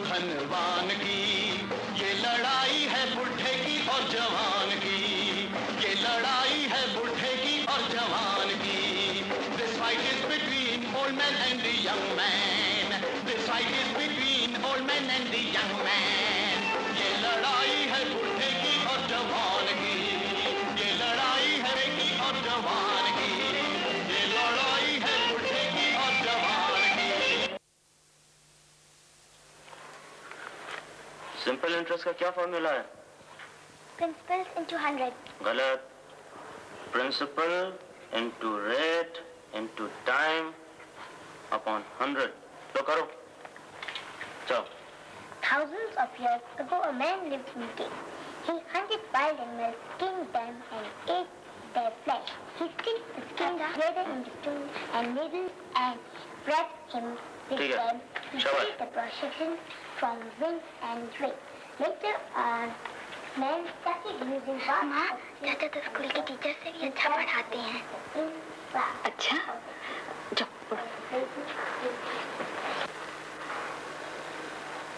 धनवान की ये लड़ाई है बुढ़े की और जवान की, ये लड़ाई है बुढ़े की और जवान की। This fight is between old man and the young man, this fight is between old man and the young man। ये लड़ाई है बुढ़े की और जवान की, ये लड़ाई है की और जवान की, ये लड़ाई है बुढ़े की और जवान की। सिंपल इंटरेस्ट का क्या फॉर्मूला है? Principal into 100। गलत। Principal into rate into time upon 100। तो करो। चलो। Thousands of years ago, a man lived in a cave. He hunted wild animals, skinned them, and ate their flesh. He stitched the skin together into stones and needles and wrapped him with them. He did the procession from wind and rain. Later on, man started using माँ, चाचा तो school के teacher से भी अच्छा पढ़ाते हैं। अच्छा?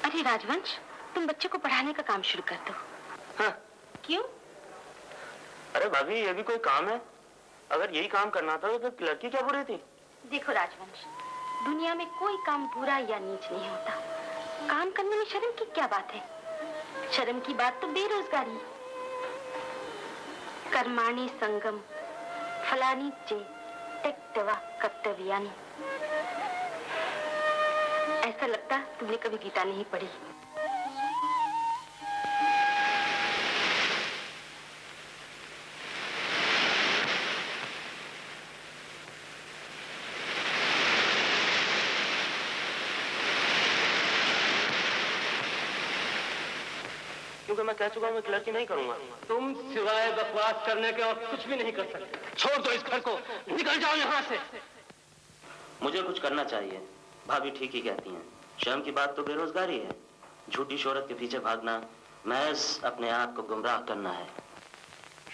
अरे राजवंश, तुम बच्चे को पढ़ाने का काम शुरू कर दो। हाँ। क्यों? अरे भाभी, ये भी कोई काम है? अगर यही काम करना था तो फिर लड़की क्या बुरी थी? देखो राजवंश, दुनिया में कोई काम बुरा या नीच नहीं होता। काम करने में शर्म की क्या बात है? शर्म की बात तो बेरोजगारी। कर्माणि संगम फलानि चे त्यक्त्वा कर्तव्यानि। ऐसा लगता तुमने कभी गीता नहीं पढ़ी। क्योंकि मैं कह चुका हूँ मैं लड़की नहीं करूंगा। तुम सिवाय बकवास करने के और कुछ भी नहीं कर सकते। छोड़ दो इस घर को, निकल जाओ यहाँ से। मुझे कुछ करना चाहिए। भाभी ठीक ही कहती हैं। शर्म की बात तो बेरोजगारी है। झूठी शोहरत के पीछे भागना महज अपने आप को गुमराह करना है।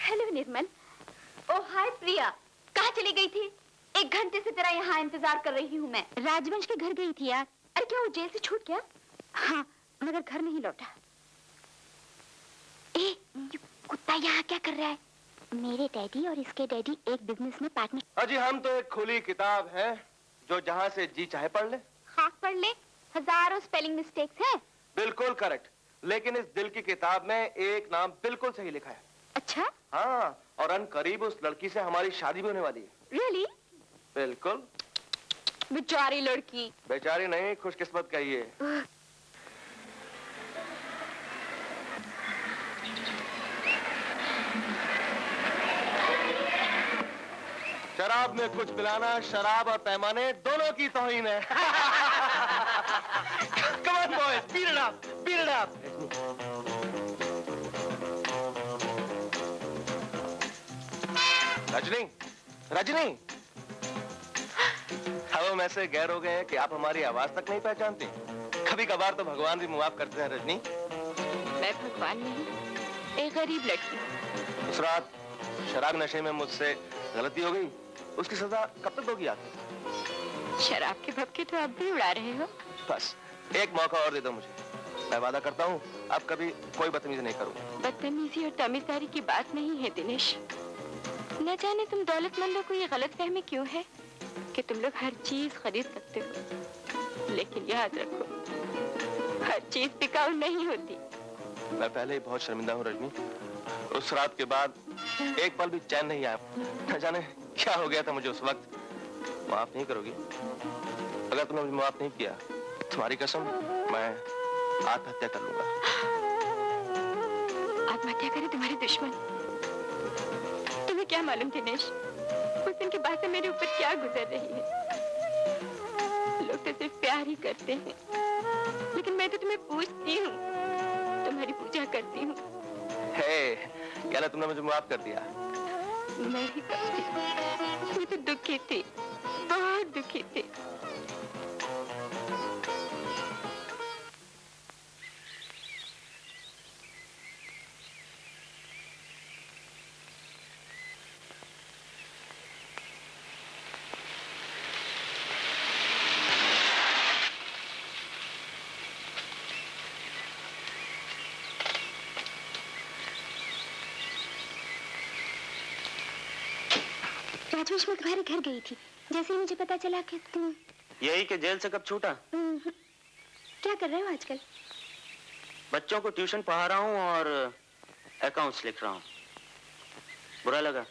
हेलो निर्मल। ओ हाय प्रिया, कहाँ चली गई थी? 1 घंटे से तेरा यहाँ इंतजार कर रही हूँ मैं। राजवंश के घर गई थी यार। अरे क्या वो जेल से छूट गया? हाँ, मगर घर नहीं लौटा। ए, ये कुत्ता यहाँ क्या कर रहा है? मेरे डैडी और इसके डैडी एक बिजनेस में पार्टनर। अजी हम तो एक खुली किताब है जो जहाँ से जी चाहे पढ़ ले। हाँ पढ़ ले, हजारों स्पेलिंग मिस्टेक्स हैं। बिल्कुल करेक्ट, लेकिन इस दिल की किताब में एक नाम बिल्कुल सही लिखा है। अच्छा? हाँ, और अनकरीब उस लड़की से हमारी शादी भी होने वाली है। Really? बिल्कुल। बेचारी लड़की। बेचारी नहीं, खुशकिस्मत कहिए। शराब में कुछ मिलाना शराब और पैमाने दोनों की तौहीन है। Come on boys, beat it up, beat it up. Rajni, Rajni, हम ऐसे गैर हो गए हैं कि आप हमारी आवाज तक नहीं पहचानती। कभी कभार तो भगवान भी मुआफ करते हैं रजनी। मैं भगवान नहीं, एक गरीब लड़की। उस रात शराब नशे में मुझसे गलती हो गई, उसकी सजा कब तक दोगी आप? शराब के भपके तो अब भी उड़ा रहे हो। बस एक मौका और दे दो मुझे। मैं वादा करता हूँ अब कभी कोई बदतमीजी नहीं करूँगा। बदतमीजी और तमीज़दारी की बात नहीं है दिनेश। न जाने तुम दौलतमंदों को ये गलत फहमी क्यों है कि तुम लोग हर चीज खरीद सकते हो, लेकिन याद रखो हर चीज बिकाऊ नहीं होती। मैं पहले ही बहुत शर्मिंदा हूँ रजनी। उस रात के बाद एक पल भी चैन नहीं आया। न जाने क्या हो गया था मुझे उस वक्त। माफ नहीं करोगी? अगर तुमने मुझे माफ नहीं किया, तुम्हारी कसम मैं आत्महत्या कर लूंगा। आत्महत्या करे तुम्हारे दुश्मन। तुम्हें क्या मालूम दिनेश, उस दिन के बाद से मेरे ऊपर क्या गुजर रही है। लोग तो सिर्फ प्यार ही करते हैं, लेकिन मैं तो तुम्हें पूछती हूँ, तुम्हारी पूजा करती हूँ। क्या ना तुमने मुझे माफ कर दिया? मैं ही करती, मैं तो दुखी थी, बहुत दुखी थी। राजवंश मैं तुम्हारे घर गई थी, जैसे ही मुझे पता चला कि तुम यही कि जेल से कब छूटा। क्या कर रहे हो आजकल? बच्चों को ट्यूशन पढ़ा रहा हूँ और अकाउंट्स लिख रहा हूँ। बुरा लगा?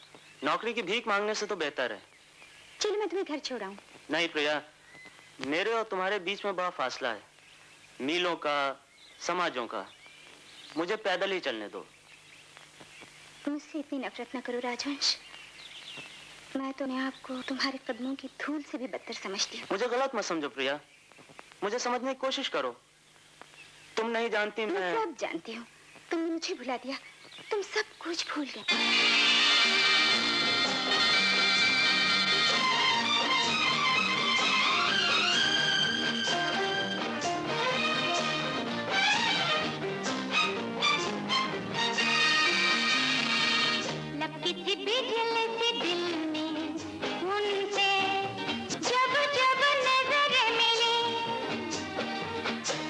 नौकरी की भीख मांगने से तो बेहतर है। चलो मैं तुम्हें घर छोड़ाऊं। नहीं प्रिया, मेरे और तुम्हारे बीच में बड़ा फासला है, मीलों का, समाजों का। मुझे पैदल ही चलने दो। मुझसे इतनी नफरत न करो राजवंश। मैं तो अपने आप को तुम्हारे कदमों की धूल से भी बदतर समझती हूँ। मुझे गलत मत समझो प्रिया, मुझे समझने की कोशिश करो। तुम नहीं जानती मैं सब जानती हूँ। तुमने मुझे भुला दिया, तुम सब कुछ भूल गए। लपकी थी बिजली सी दिल में उनसे, जब जब नजर मिली,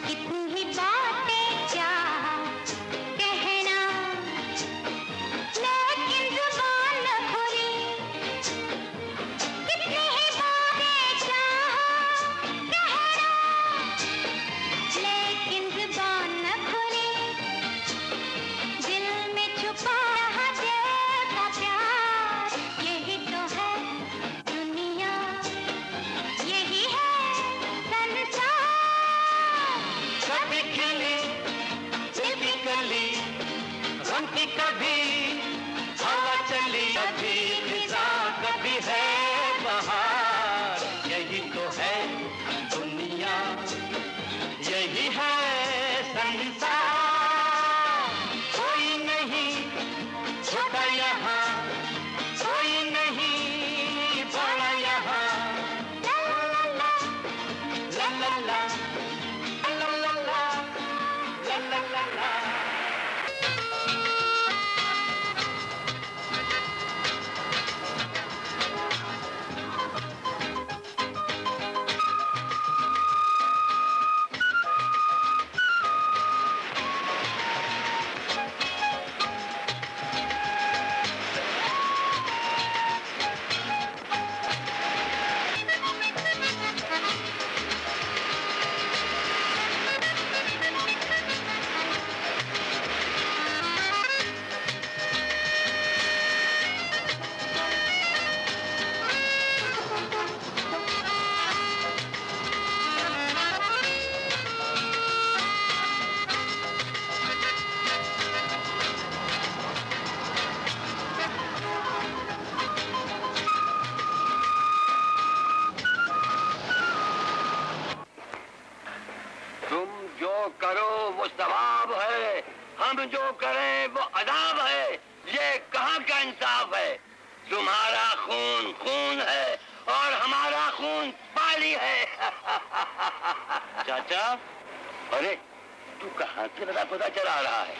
कितनी ही बातें चाहा कहना, लेकिन जुबान न खुली। कितनी ही बातें चाहा कहना, लेकिन जुबान न खुली। दिल में छुपा रहा दिल का प्यार, यही तो है दुनिया, यही है संसार। कभी खिली दिल की कली, गम की कभी हवा चली, कभी खिजा कभी है बहार, यही तो है दुनिया, यही है संसार। कोई नहीं छोटा यहाँ, कोई नहीं बड़ा यहाँ। ला ला ला ला ला ला ला ला ला ला ला। तुम जो करो वो सवाब है, हम जो करें वो अदाब है। ये कहाँ का इंसाफ है? तुम्हारा खून खून है और हमारा खून पानी है। चाचा, अरे तू कहाँ से बड़ा पता चला रहा है?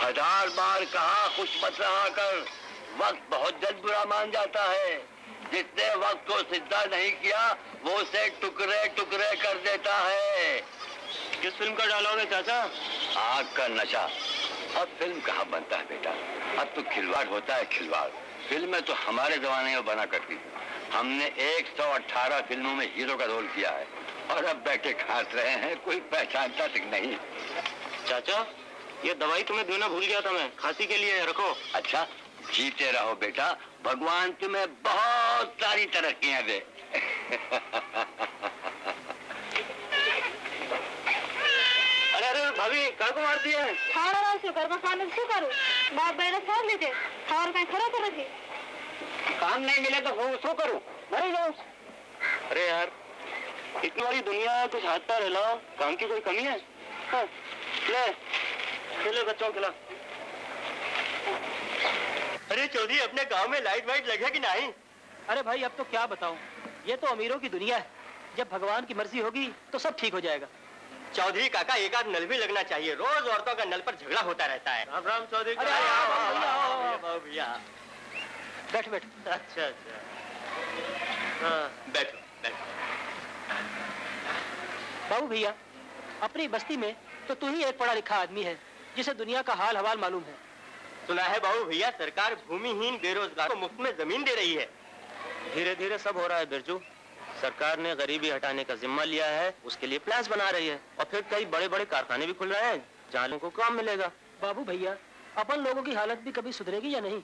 1000 बार कहा खुश मत रहा कर, वक्त बहुत जल्द बुरा मान जाता है। जिसने वक्त को सिद्धा नहीं किया वो उसे टुकड़े टुकड़े कर देता है। किस फिल्म का डायलॉग है चाचा? आग का नशा। अब फिल्म कहाँ बनता है बेटा, अब तो खिलवाड़ होता है खिलवाड़। फिल्में तो हमारे जमाने में बना करती थी। हमने 118 फिल्मों में हीरो का रोल किया है और अब बैठे खास रहे हैं, कोई पहचानता तक नहीं। चाचा, ये दवाई तुम्हें देना भूल गया था मैं, खांसी के लिए रखो। अच्छा, जीते रहो बेटा, भगवान तुम्हें बहुत सारी तरक्कियां दे। अरे अरे भाभी, कहाँ को मार दिए? बाप बेटा छोड़ लीजिए, और कहीं खड़ा कर रखिए। काम नहीं मिले तो वो शो करूं, मरे जाओ। अरे यार, इतनी बड़ी दुनिया है, कुछ हाथ पैर हिलाओ, काम की कोई कमी है? हाँ, ले बच्चों खिला। अरे चौधरी, अपने गांव में लाइट वाइट लगे कि नहीं? अरे भाई अब तो क्या बताऊं, ये तो अमीरों की दुनिया है। जब भगवान की मर्जी होगी तो सब ठीक हो जाएगा। चौधरी काका, एक आध नल भी लगना चाहिए। रोज औरतों का नल पर झगड़ा होता रहता है। राम राम चौधरी। अरे आओ भैया, बैठ बैठ। अच्छा अच्छा, हाँ बैठो बैठो। बाबू भैया, अपनी बस्ती में तो तू ही एक पढ़ा लिखा आदमी है जिसे दुनिया का हाल हवाल मालूम है। सुना है बाबू भैया, सरकार भूमिहीन बेरोजगार को मुफ्त में जमीन दे रही है। धीरे धीरे सब हो रहा है बिरजू। सरकार ने गरीबी हटाने का जिम्मा लिया है, उसके लिए प्लान्स बना रही है और फिर कई बड़े बड़े कारखाने भी खुल रहे हैं जहाँ लोगों को काम मिलेगा। बाबू भैया, अपन लोगों की हालत भी कभी सुधरेगी या नहीं?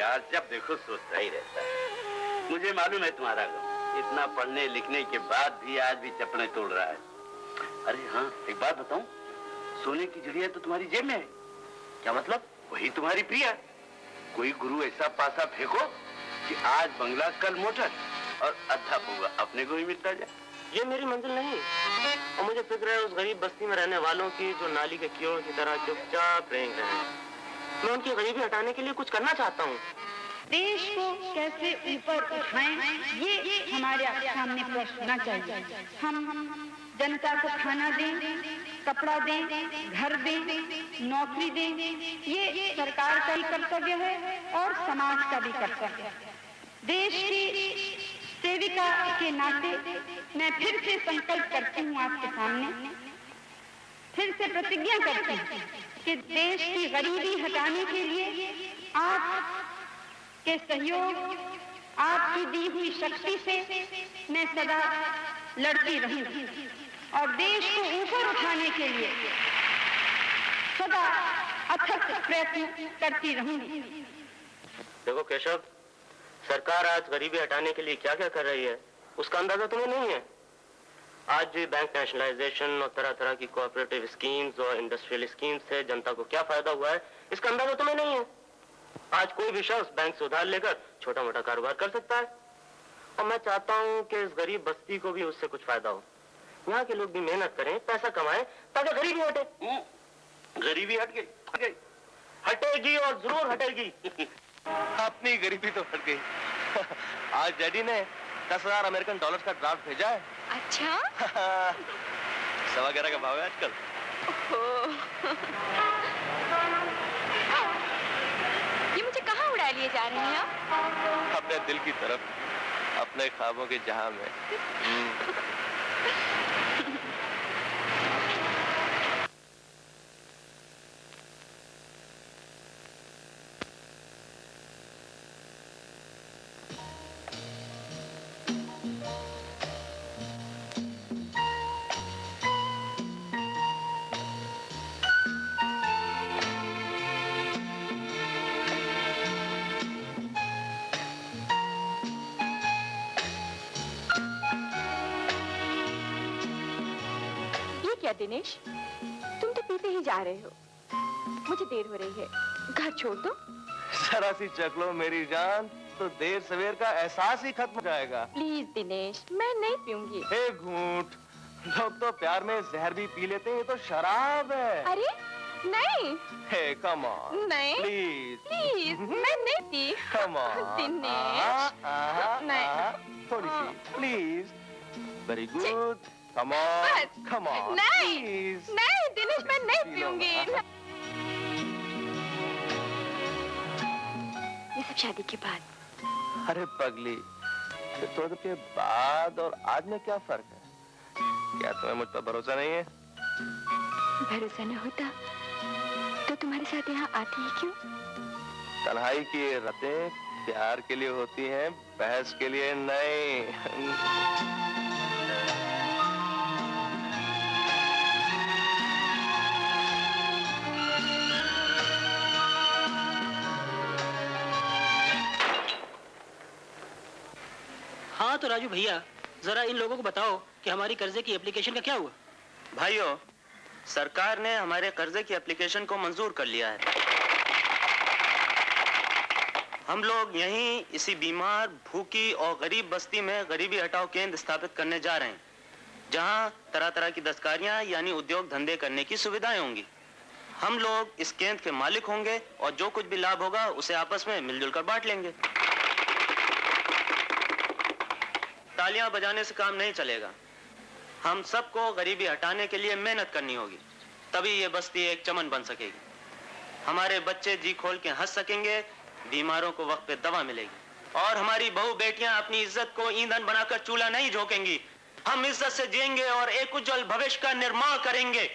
यार, जब देखो सोचता ही रहता है। मुझे मालूम है तुम्हारा गम, इतना पढ़ने लिखने के बाद भी आज भी चप्पलें तोड़ रहा है। अरे हाँ, एक बात बताऊं, सोने की चिड़िया तो तुम्हारी जेब में है। क्या मतलब? वही तुम्हारी प्रिया। कोई गुरु ऐसा पासा फेंको कि आज बंगला कल मोटर और अद्धा पुआ अपने को ही मिलता जाए। ये मेरी मंजिल नहीं, और मुझे फिक्र है उस गरीब बस्ती में रहने वालों की जो नाली के कीड़ों की तरह चुपचाप रेंग रहे हैं। मैं उनकी गरीबी हटाने के लिए कुछ करना चाहता हूँ। देश को कैसे ऊपर उठाएं, ये हमारे सामने प्रश्न होना चाहिए। हम जनता को खाना दें, कपड़ा दें, घर दें, नौकरी दें, ये सरकार का ही कर्तव्य है और समाज का भी कर्तव्य है। देश की सेविका के नाते मैं फिर से संकल्प करती हूँ आपके सामने, फिर से प्रतिज्ञा करती हूँ कि देश की गरीबी हटाने के लिए आप के सहयोग, आपकी दी हुई शक्ति से मैं सदा लड़ती रहूंगी और देश को ऊपर उठाने के लिए सदा अथक प्रयत्न करती रहूंगी। देखो केशव, सरकार आज गरीबी हटाने के लिए क्या क्या कर रही है उसका अंदाजा तुम्हें नहीं है। आज भी बैंक नेशनलाइजेशन और तरह तरह की कोऑपरेटिव स्कीम्स और इंडस्ट्रियल स्कीम्स से जनता को क्या फायदा हुआ है इसका अंदाजा तुम्हें नहीं है। आज कोई भी शख्स बैंक से उधार लेकर छोटा मोटा कारोबार कर सकता है, और मैं चाहता हूँ कि इस गरीब बस्ती को भी उससे कुछ फायदा हो। यहाँ के लोग भी मेहनत करें, पैसा कमाएं, ताकि गरीबी हटे। गरीबी हट गई, हटेगी और जरूर हटेगी। अपनी गरीबी तो हट गई। आज डैडी ने 10,000 अमेरिकन डॉलर्स का ड्राफ्ट भेजा है। अच्छा? 11.25 का भाव है आजकल। ये मुझे कहाँ उड़ा लिए जा रहे हैं आप? अपने दिल की तरफ, अपने ख्वाबों के जहां में। दिनेश, तुम तो पीते ही जा रहे हो। मुझे देर हो रही है, घर छोड़ दो। जरा सी चख लो मेरी जान, तो देर सवेर का एहसास ही खत्म हो जाएगा। प्लीज दिनेश, मैं नहीं पीऊंगी। एक घूंट। लोग तो प्यार में जहर भी पी लेते हैं, ये तो शराब है। अरे नहीं। Hey come on. नहीं। प्लीज प्लीज, मैं नहीं पी। Come on. दिनेश। नहीं। थोड़ी सी please. Very good. Come on, come on, नहीं, please. नहीं दिनेश, मैं नहीं पीऊंगी। ये सब शादी के बाद। अरे पगली, थोड़े दिन के बाद और आज में क्या फर्क है? क्या तुम्हें मुझ पर भरोसा नहीं है? भरोसा न होता तो तुम्हारे साथ यहाँ आती ही क्यों? तन्हाई की ये रातें प्यार के लिए होती हैं, बहस के लिए नहीं। हाँ तो राजू भैया, जरा इन लोगों को बताओ कि हमारी कर्जे की एप्लीकेशन का क्या हुआ? भाइयों, सरकार ने हमारे कर्जे की एप्लीकेशन को मंजूर कर लिया है। हम लोग यहीं इसी बीमार, भूखी और गरीब बस्ती में गरीबी हटाओ केंद्र स्थापित करने जा रहे हैं, जहां तरह तरह की दस्तकारियां यानी उद्योग धंधे करने की सुविधाएं होंगी। हम लोग इस केंद्र के मालिक होंगे और जो कुछ भी लाभ होगा उसे आपस में मिलजुल कर बांट लेंगे। तालियां बजाने से काम नहीं चलेगा। हम सबको गरीबी हटाने के लिए मेहनत करनी होगी, तभी ये बस्ती एक चमन बन सकेगी। हमारे बच्चे जी खोल के हंस सकेंगे, बीमारों को वक्त पे दवा मिलेगी, और हमारी बहू बेटियां अपनी इज्जत को ईंधन बनाकर चूल्हा नहीं झोंकेंगी। हम इज्जत से जिएंगे और एक उज्जवल भविष्य का निर्माण करेंगे।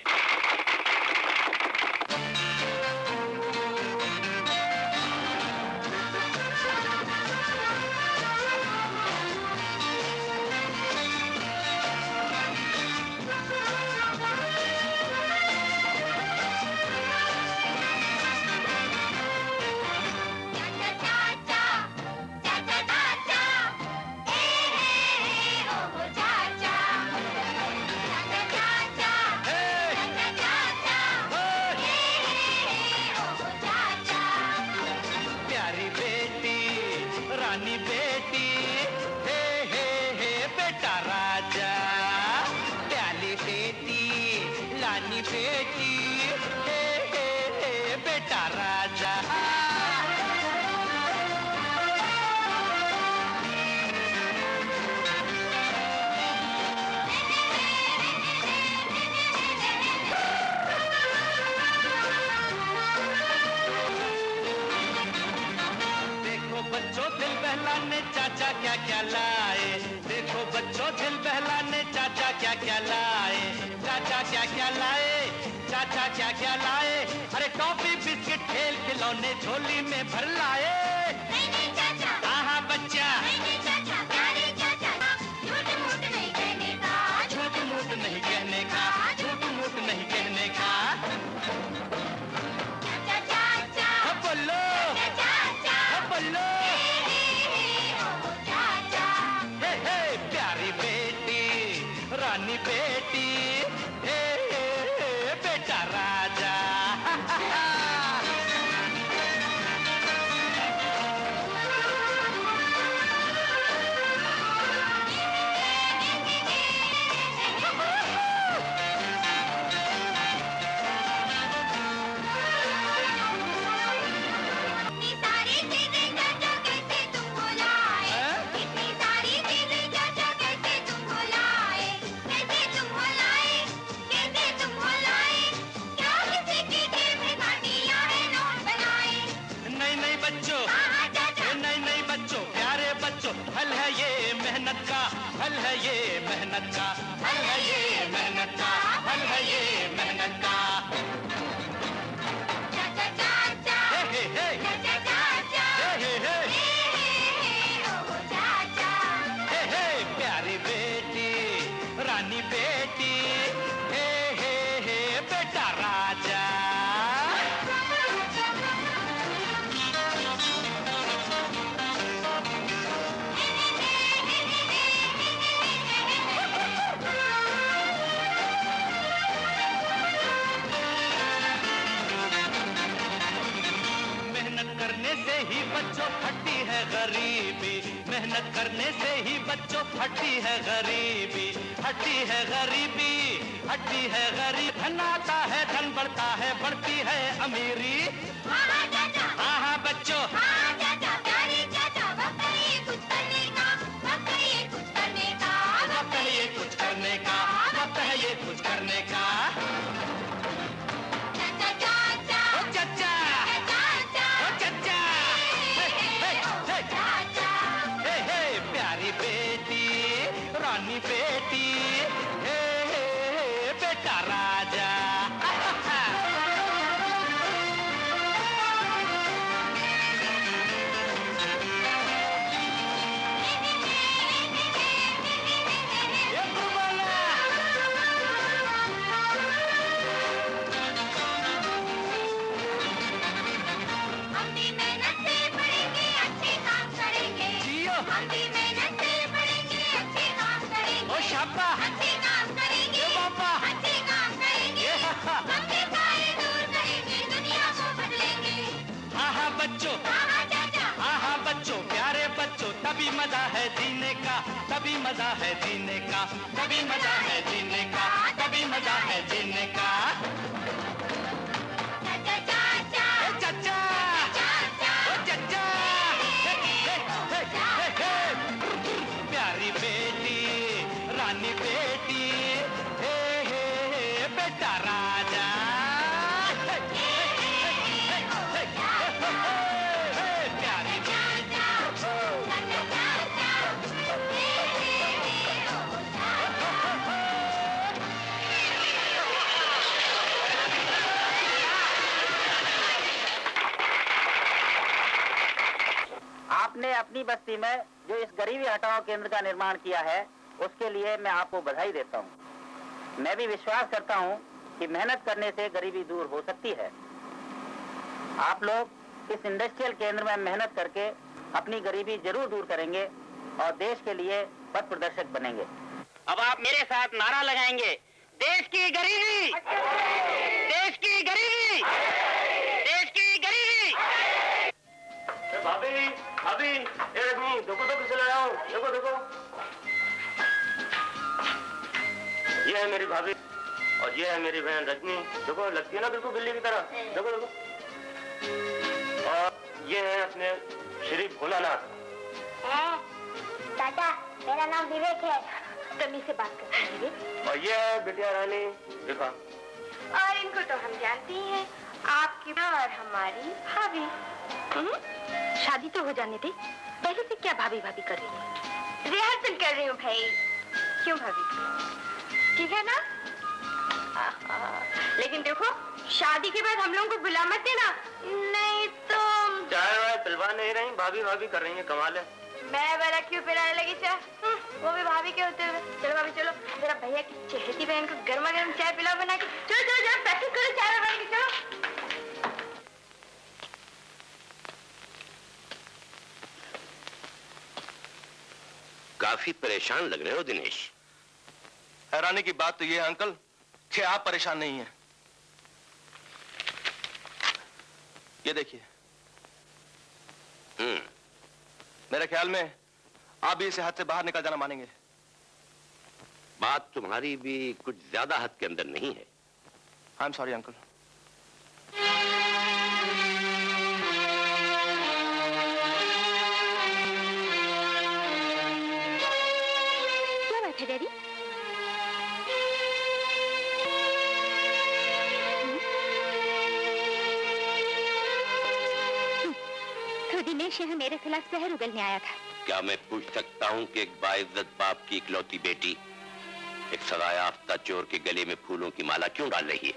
रानी बेटी, हे बेटा राजा, प्याली बेटी, लानी बेटी, हे बेटा राजा। बच्चों दिल बहलाने चाचा क्या क्या लाए, देखो बच्चों दिल बहलाने चाचा क्या क्या लाए, चाचा क्या क्या लाए, चाचा क्या क्या लाए, अरे टॉफी बिस्किट खेल खिलौने झोली में भर लाए। हाँ बच्चा, झूठ मूठ नहीं कहने का, झूठ मूठ नहीं कहने का, झूठ मूठ नहीं कहने का। बोलो बोलो, प्यारी बेटी, रानी बेटी, बेटा राजा। फल है ये मेहनत का, फल है ये मेहनत का, फल है ये मेहनत का, फल है ये मेहनत का। हे हे हे हे, प्यारी बेटी, रानी बेटी, हे बेटा राजा। ही बच्चों फटी है गरीबी, मेहनत करने से ही बच्चों फटी है गरीबी, हटी है गरीबी, हटी है गरीब। धन आता है, धन बढ़ता है, बढ़ती है अमीरी। हाँ बच्चों, कुछ करने का, वक्त है ये कुछ करने का, वक्त है ये कुछ करने का, वक्त है ये कुछ करने का। रानी बेटी, हे बेटा राजा। हम भी मेहनत से पढ़ेंगे, अच्छे काम करेंगे। जियो, हम भी मेहनत से पढ़ेंगे, अच्छे काम करेंगे। ओ शाबा, अच्छे काम करेंगे बाबा, अच्छे काम करेंगे। हम के सारे दूर करेंगे, दुनिया को बदलेंगे। हाँ बच्चों, हाँ बच्चों, प्यारे बच्चों, तभी मजा है जीने का, तभी मजा है जीने का, तभी मजा है जीने का, तभी मजा है जीने का। चाचा, चाचा, प्यारी बेटी, रानी बेटी, बेटा राजा। प्यारी आपने अपनी बस्ती में जो इस गरीबी हटाओ केंद्र का निर्माण किया है, उसके लिए मैं आपको बधाई देता हूँ। मैं भी विश्वास करता हूँ कि मेहनत करने से गरीबी दूर हो सकती है। आप लोग इस इंडस्ट्रियल केंद्र में मेहनत करके अपनी गरीबी जरूर दूर करेंगे और देश के लिए पथ प्रदर्शक बनेंगे। अब आप मेरे साथ नारा लगाएंगे, देश की गरीबी, देश की गरीबी, देश की गरीबी। भाभी, भाभी, ये देखो देखो तो किसे लाया हूँ, देखो देखो। ये है मेरी भाभी और ये है मेरी बहन रजनी। देखो लगती है ना बिल्कुल बिल्ली की तरह। देखो देखो। और ये है अपने श्री भोलानाथ। चाचा मेरा नाम विवेक है। तमीज से बात करते हैं विवेक। और ये है बिटिया रानी विभा। और इनको तो हम जानते ही हैं, आपकी और हमारी भाभी। शादी तो हो जाने दे, पहले से क्या भाभी भाभी कर रही है? रिहर्सल कर रही हूँ भाई। क्यों भाभी? ठीक है ना? लेकिन देखो शादी के बाद हम लोगों को बुला मत देना, नहीं तो चाय वाय पिलवा नहीं रही, भाभी भाभी कर रही है, कमाल है। मैं वाला क्यों पिलाने लगी चाय? वो भी भाभी के होते हुए। चलो भाभी चलो, जरा भैया की चहेती बहन को गर्मा गर्म चाय पिलाओ बना के। चलो चलो जरा प्रैक्टिस करो चाय बना के। चलो काफी परेशान लग रहे हो दिनेश। हैरानी की बात तो ये है अंकल कि आप परेशान नहीं हैं। ये देखिए। मेरे ख्याल में आप भी इसे हद से बाहर निकल जाना मानेंगे। बात तुम्हारी भी कुछ ज्यादा हद के अंदर नहीं है। I am sorry uncle. क्या बात है डैडी? तो दिनेश यहाँ मेरे खिलाफ जहर उगलने आया था। क्या मैं पूछ सकता हूँ कि एक बाइज्जत बाप की इकलौती बेटी एक सजायाफ्ता चोर के गले में फूलों की माला क्यों डाल रही है?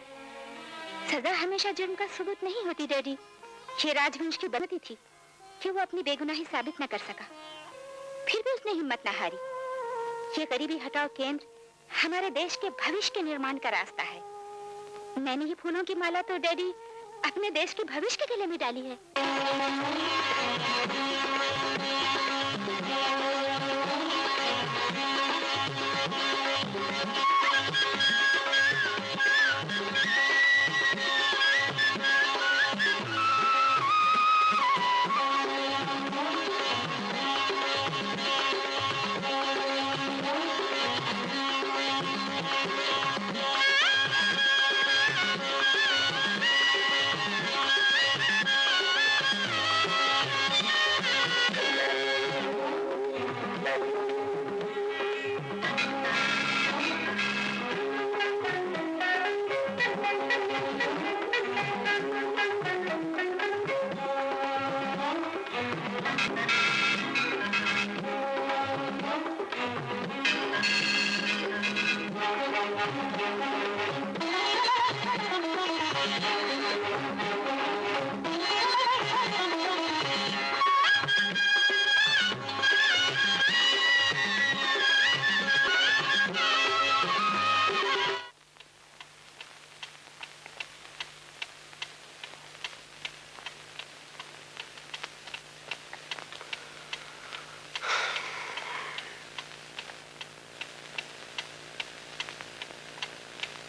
सजा हमेशा जुर्म का सबूत नहीं होती डैडी। ये राजवंश की बदती थी कि वो अपनी बेगुनाही साबित न कर सका, फिर भी उसने हिम्मत न हारी। ये गरीबी हटाओ केंद्र हमारे देश के भविष्य के निर्माण का रास्ता है। मैंने ये फूलों की माला तो डैडी अपने देश के भविष्य के गले में डाली है।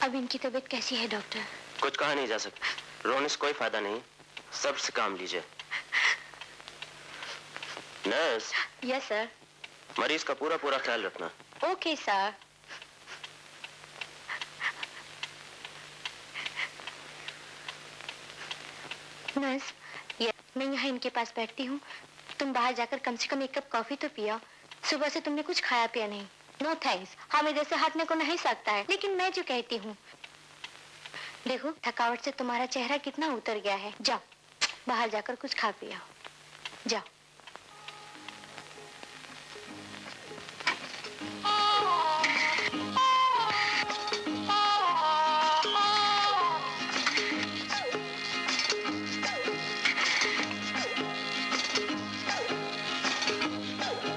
अब इनकी तबीयत कैसी है डॉक्टर? कुछ कहा नहीं जा सकता, रोने से कोई फायदा नहीं, सब्र से काम लीजिए। नर्स। Yes sir. मरीज का पूरा पूरा ख्याल रखना। Okay sir. नर्स, मैं यहाँ इनके पास बैठती हूँ, तुम बाहर जाकर कम से कम एक कप कॉफी तो पिया। सुबह से तुमने कुछ खाया पिया नहीं। नो थैंक्स, हमें जैसे हटने को नहीं सकता है, लेकिन मैं जो कहती हूँ, देखो थकावट से तुम्हारा चेहरा कितना उतर गया है। जाओ बाहर जाकर कुछ खा पिया, जाओ।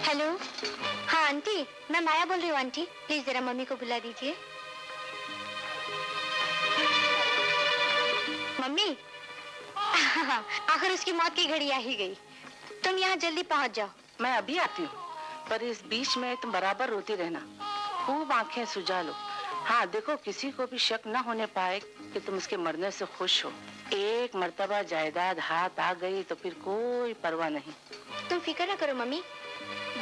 हेलो, हाँ आंटी, मैं माया बोल रही हूँ। आंटी प्लीज जरा मम्मी को बुला दीजिए। मम्मी आखिर उसकी मौत की घड़ी आ ही गई। तुम यहाँ जल्दी पहुँच जाओ। मैं अभी आती हूँ, पर इस बीच में तुम बराबर रोती रहना, खूब आंखें सुझा लो। हाँ देखो, किसी को भी शक न होने पाए कि तुम उसके मरने से खुश हो। एक मर्तबा जायदाद हाथ आ गई तो फिर कोई परवाह नहीं। तुम फिक्र न करो मम्मी,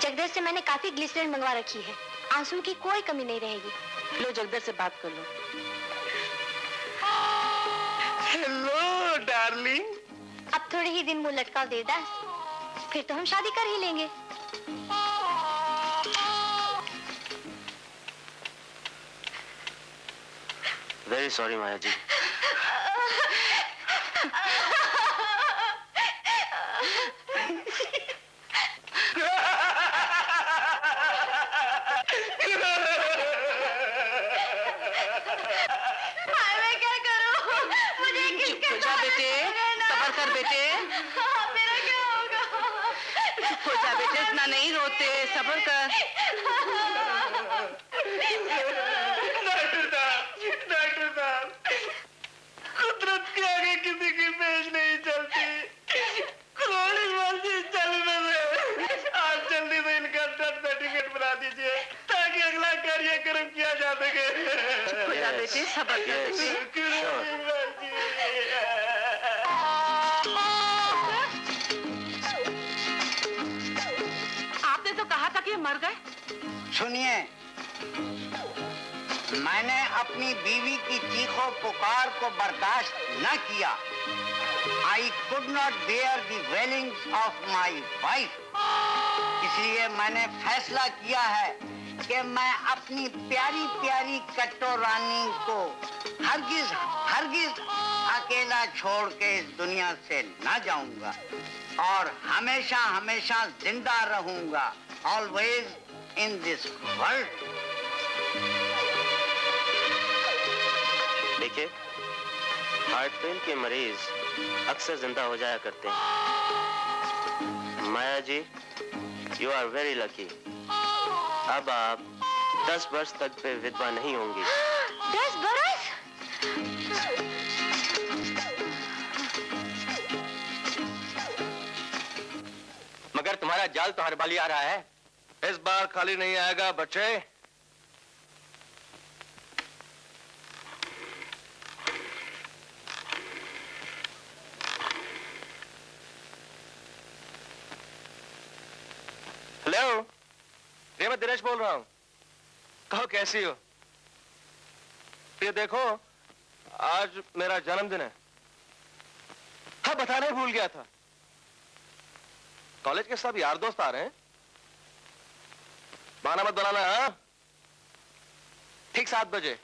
जगदीश से मैंने काफी ग्लिसरीन मंगवा रखी है, आंसू की कोई कमी नहीं रहेगी। लो जगदीश से बात कर लो। Hello darling. अब थोड़े ही दिन मुंह लटकाओ देवदास, फिर तो हम शादी कर ही लेंगे। वेरी सॉरी माया जी। मैं क्या करूं? मुझे किसके जा बेटे, सब्र कर बेटे। मेरा क्या होगा? चुप हो जा बेटे, इतना नहीं रोते, सब्र कर। डॉक्टर साहब, कुदरत के आगे किसी की पेश नहीं चलती। क्रोनिक मर्जी चलने में आप जल्दी से इनका डेथ सर्टिफिकेट बना दीजिए ताकि अगला कार्यक्रम किया जा सके। चुप हो जा बेटे, सब्र कर बेटे। आपने तो कहा था कि ये मर गए। सुनिए, मैंने अपनी बीवी की चीखों पुकार को बर्दाश्त न किया। I could not bear the wailings of my wife. इसलिए मैंने फैसला किया है कि मैं अपनी प्यारी प्यारी कट्टो रानी को हरगिज हरगिज अकेला छोड़ के इस दुनिया से न जाऊंगा और हमेशा हमेशा जिंदा रहूंगा। Always in this world. देखिए, हार्ट फेल के मरीज अक्सर जिंदा हो जाया करते हैं। माया जी, यू आर वेरी लकी। अब आप 10 वर्ष तक पे विधवा नहीं होंगी। 10 बरस? मगर तुम्हारा जाल तो हर बार आ रहा है। इस बार खाली नहीं आएगा बच्चे। हेलो, ये मैं दिनेश बोल रहा हूं। कहो कैसी हो? ये देखो, आज मेरा जन्मदिन है। हाँ, बताना ही भूल गया था। कॉलेज के सब यार दोस्त आ रहे हैं। बहाना मत बनाना। हाँ, ठीक 7 बजे।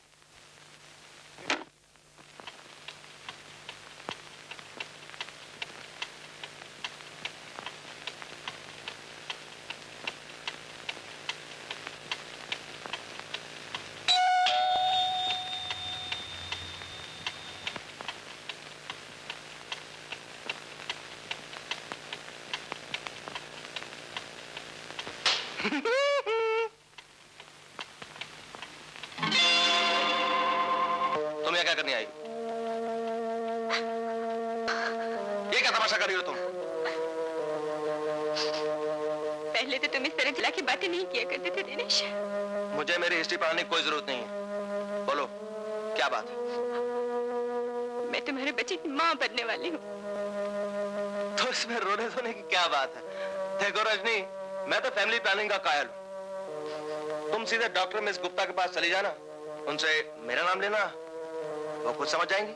तुम यहाँ क्या करने आई? ये क्या तमाशा कर रही हो तुम? पहले तो तुम इस तरह जला की बातें नहीं किया करते थे दिनेश। मुझे मेरी हिस्ट्री पढ़ाने की कोई जरूरत नहीं है। बोलो, क्या बात है? मैं तुम्हारे बच्चे की माँ बनने वाली हूँ। तो इसमें रोने धोने की क्या बात है? देखो रजनी, मैं तो फैमिली प्लानिंग का कायल हूँ। तुम सीधे डॉक्टर मिस गुप्ता के पास चली जाना, उनसे मेरा नाम लेना, वो खुद समझ जाएंगी।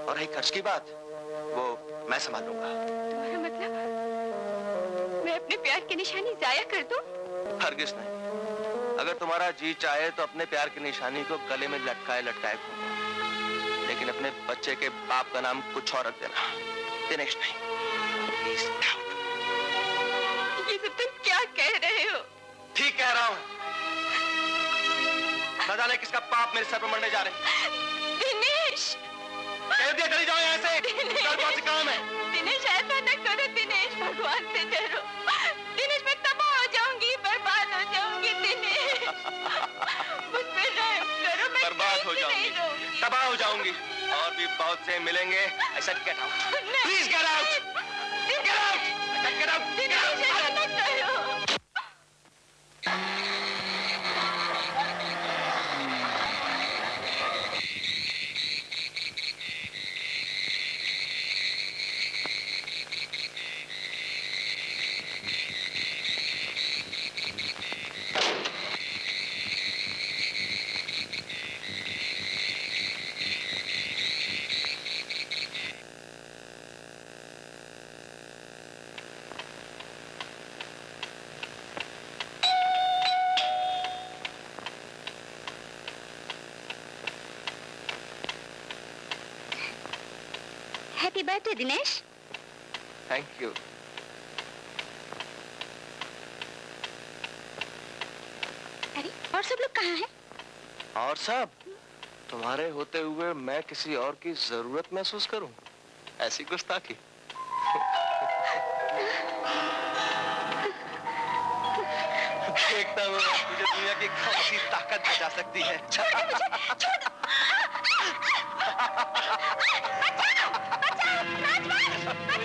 और रही खर्च की बात, वो मैं संभाल लूंगा। तुम्हारा मतलब मैं अपने प्यार की निशानी जाया कर दूं? हरगिज नहीं। अगर तुम्हारा जी चाहे तो अपने प्यार की निशानी को गले में लटकाए लटकाए घूमो, लेकिन अपने बच्चे के बाप का नाम कुछ और रख देना, दिनेश नहीं। ये सब तुम क्या कह रहे हो? ठीक कह रहा हूँ। न जाने किसका पाप मेरे सर पर मरने जा रहे। दिनेश! कह दिया चली जाओ यहाँ से। कल कौन सी काम है? दिनेश ऐसा न करो दिनेश, भगवान से डरो। दिनेश मैं तबाह हो जाऊंगी, बर्बाद हो जाऊंगी दिनेश। मुझ पे रहम करो, मैं बर्बाद हो जाऊंगी, तबाह हो जाऊंगी, और भी बहुत से मिलेंगे। ऐसा get out, please get out, get out, get out, get out. ऐसा न करो। Happy birthday Dinesh. Thank you. अरे और सब लोग कहाँ हैं? और सब तुम्हारे होते हुए मैं किसी और की जरूरत महसूस करूं, ऐसी गुस्ताखी। देखता हूँ तुझे दुनिया की कौन सी ताकत बचा सकती है। छोड़ मुझे, छोड़। बचाओ, बचाओ, राजवंश, बचाओ,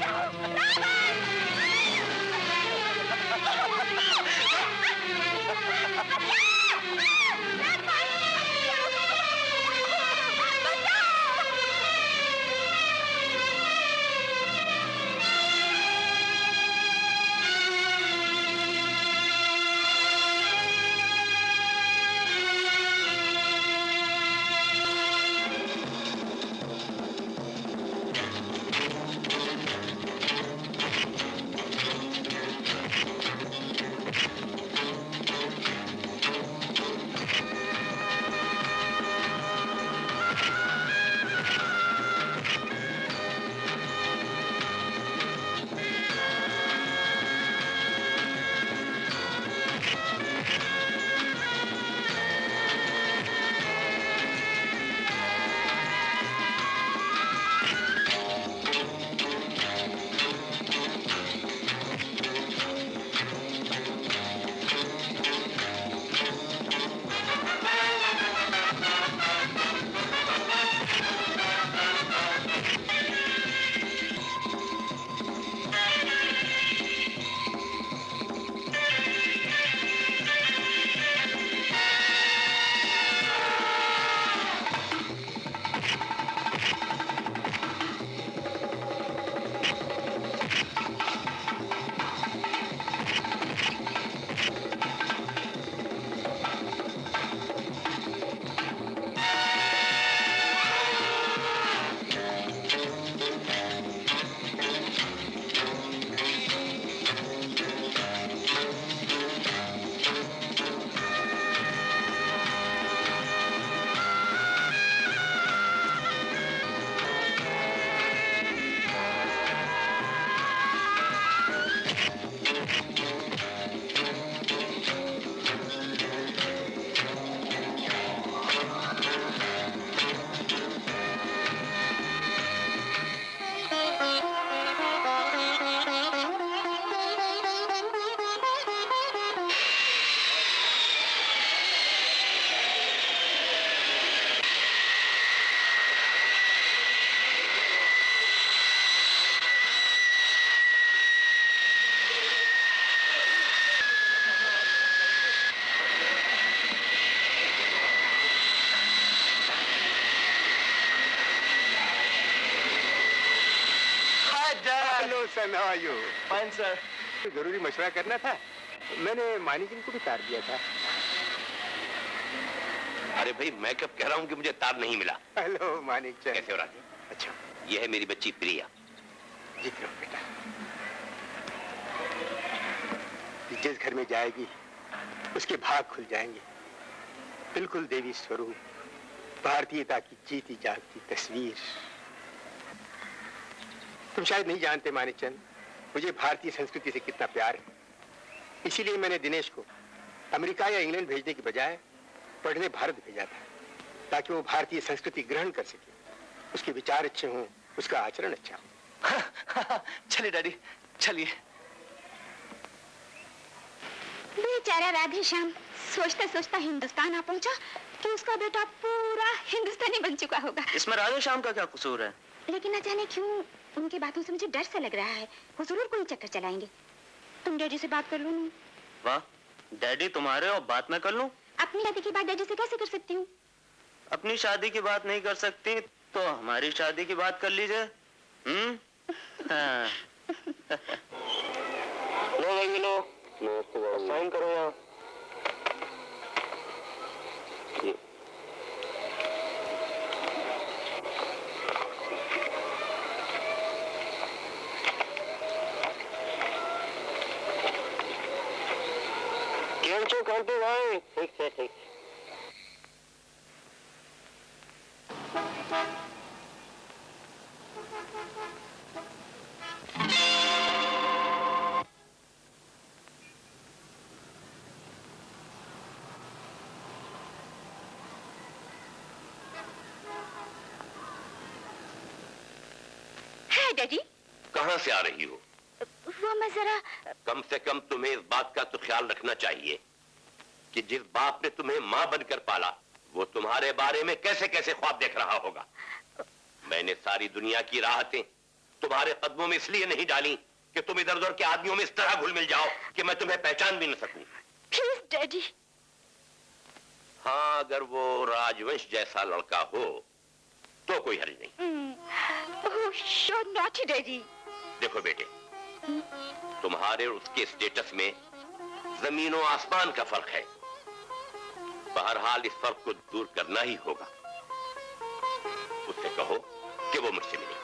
How are you? Fine, sir. जरूरी मशवरा करना था, मैंने मानी जी को भी तार दिया था। अरे भाई मैं कब कह रहा हूँ कि मुझे तार नहीं मिला। हेलो मानिक चंद। कैसे हो राजे? अच्छा, ये है मेरी बच्ची प्रिया। जीत लो बेटा। जिस घर में जाएगी उसके भाग खुल जाएंगे। बिल्कुल देवी स्वरूप, भारतीयता की जीती जागती तस्वीर। तुम शायद नहीं जानते मानिक चंद, मुझे भारतीय संस्कृति से कितना प्यार है। इसीलिए मैंने दिनेश को अमेरिका या इंग्लैंड भेजने की बजाय पढ़ने भारत भेजा था, ताकि वो भारतीय संस्कृति ग्रहण कर सके, उसके विचार अच्छे हों, उसका आचरण अच्छा हो। चलिए डैडी, चलिए। बेचारा राधे श्याम सोचता सोचता हिंदुस्तान आ पहुंचा कि उसका बेटा पूरा हिंदुस्तानी बन चुका होगा। इसमें राधे श्याम का क्या कसूर है? लेकिन न जाने क्यों उनकी बातों से मुझे डर सा लग रहा है, वो जरूर कोई चक्कर चलाएंगे। तुम डैडी से बात कर लो ना। वाह, डैडी तुम्हारे और बात मैं कर लूं? अपनी शादी की बात डैडी से कैसे कर सकती हूँ? अपनी शादी की बात नहीं कर सकती तो हमारी शादी की बात कर लीजिए। हाँ। लो भाई लो, साइन करो यहाँ। करते भाई, ठीक है ठीक। हाय डैडी। कहां से आ रही हो? वो मैं जरा। कम से कम तुम्हें इस बात का तो ख्याल रखना चाहिए कि जिस बाप ने तुम्हें मां बनकर पाला वो तुम्हारे बारे में कैसे कैसे ख्वाब देख रहा होगा। मैंने सारी दुनिया की राहतें तुम्हारे कदमों में इसलिए नहीं डाली कि तुम इधर उधर के आदमियों में इस तरह घुल मिल जाओ कि मैं तुम्हें पहचान भी न सकूं। Please daddy. हाँ, अगर वो राजवंश जैसा लड़का हो तो कोई हर्ज नहीं। Show naughty daddy. देखो बेटे, तुम्हारे और उसके स्टेटस में जमीन और आसमान का फर्क है। बहरहाल इस फर्क को दूर करना ही होगा। उससे कहो कि वो मुझसे मिले।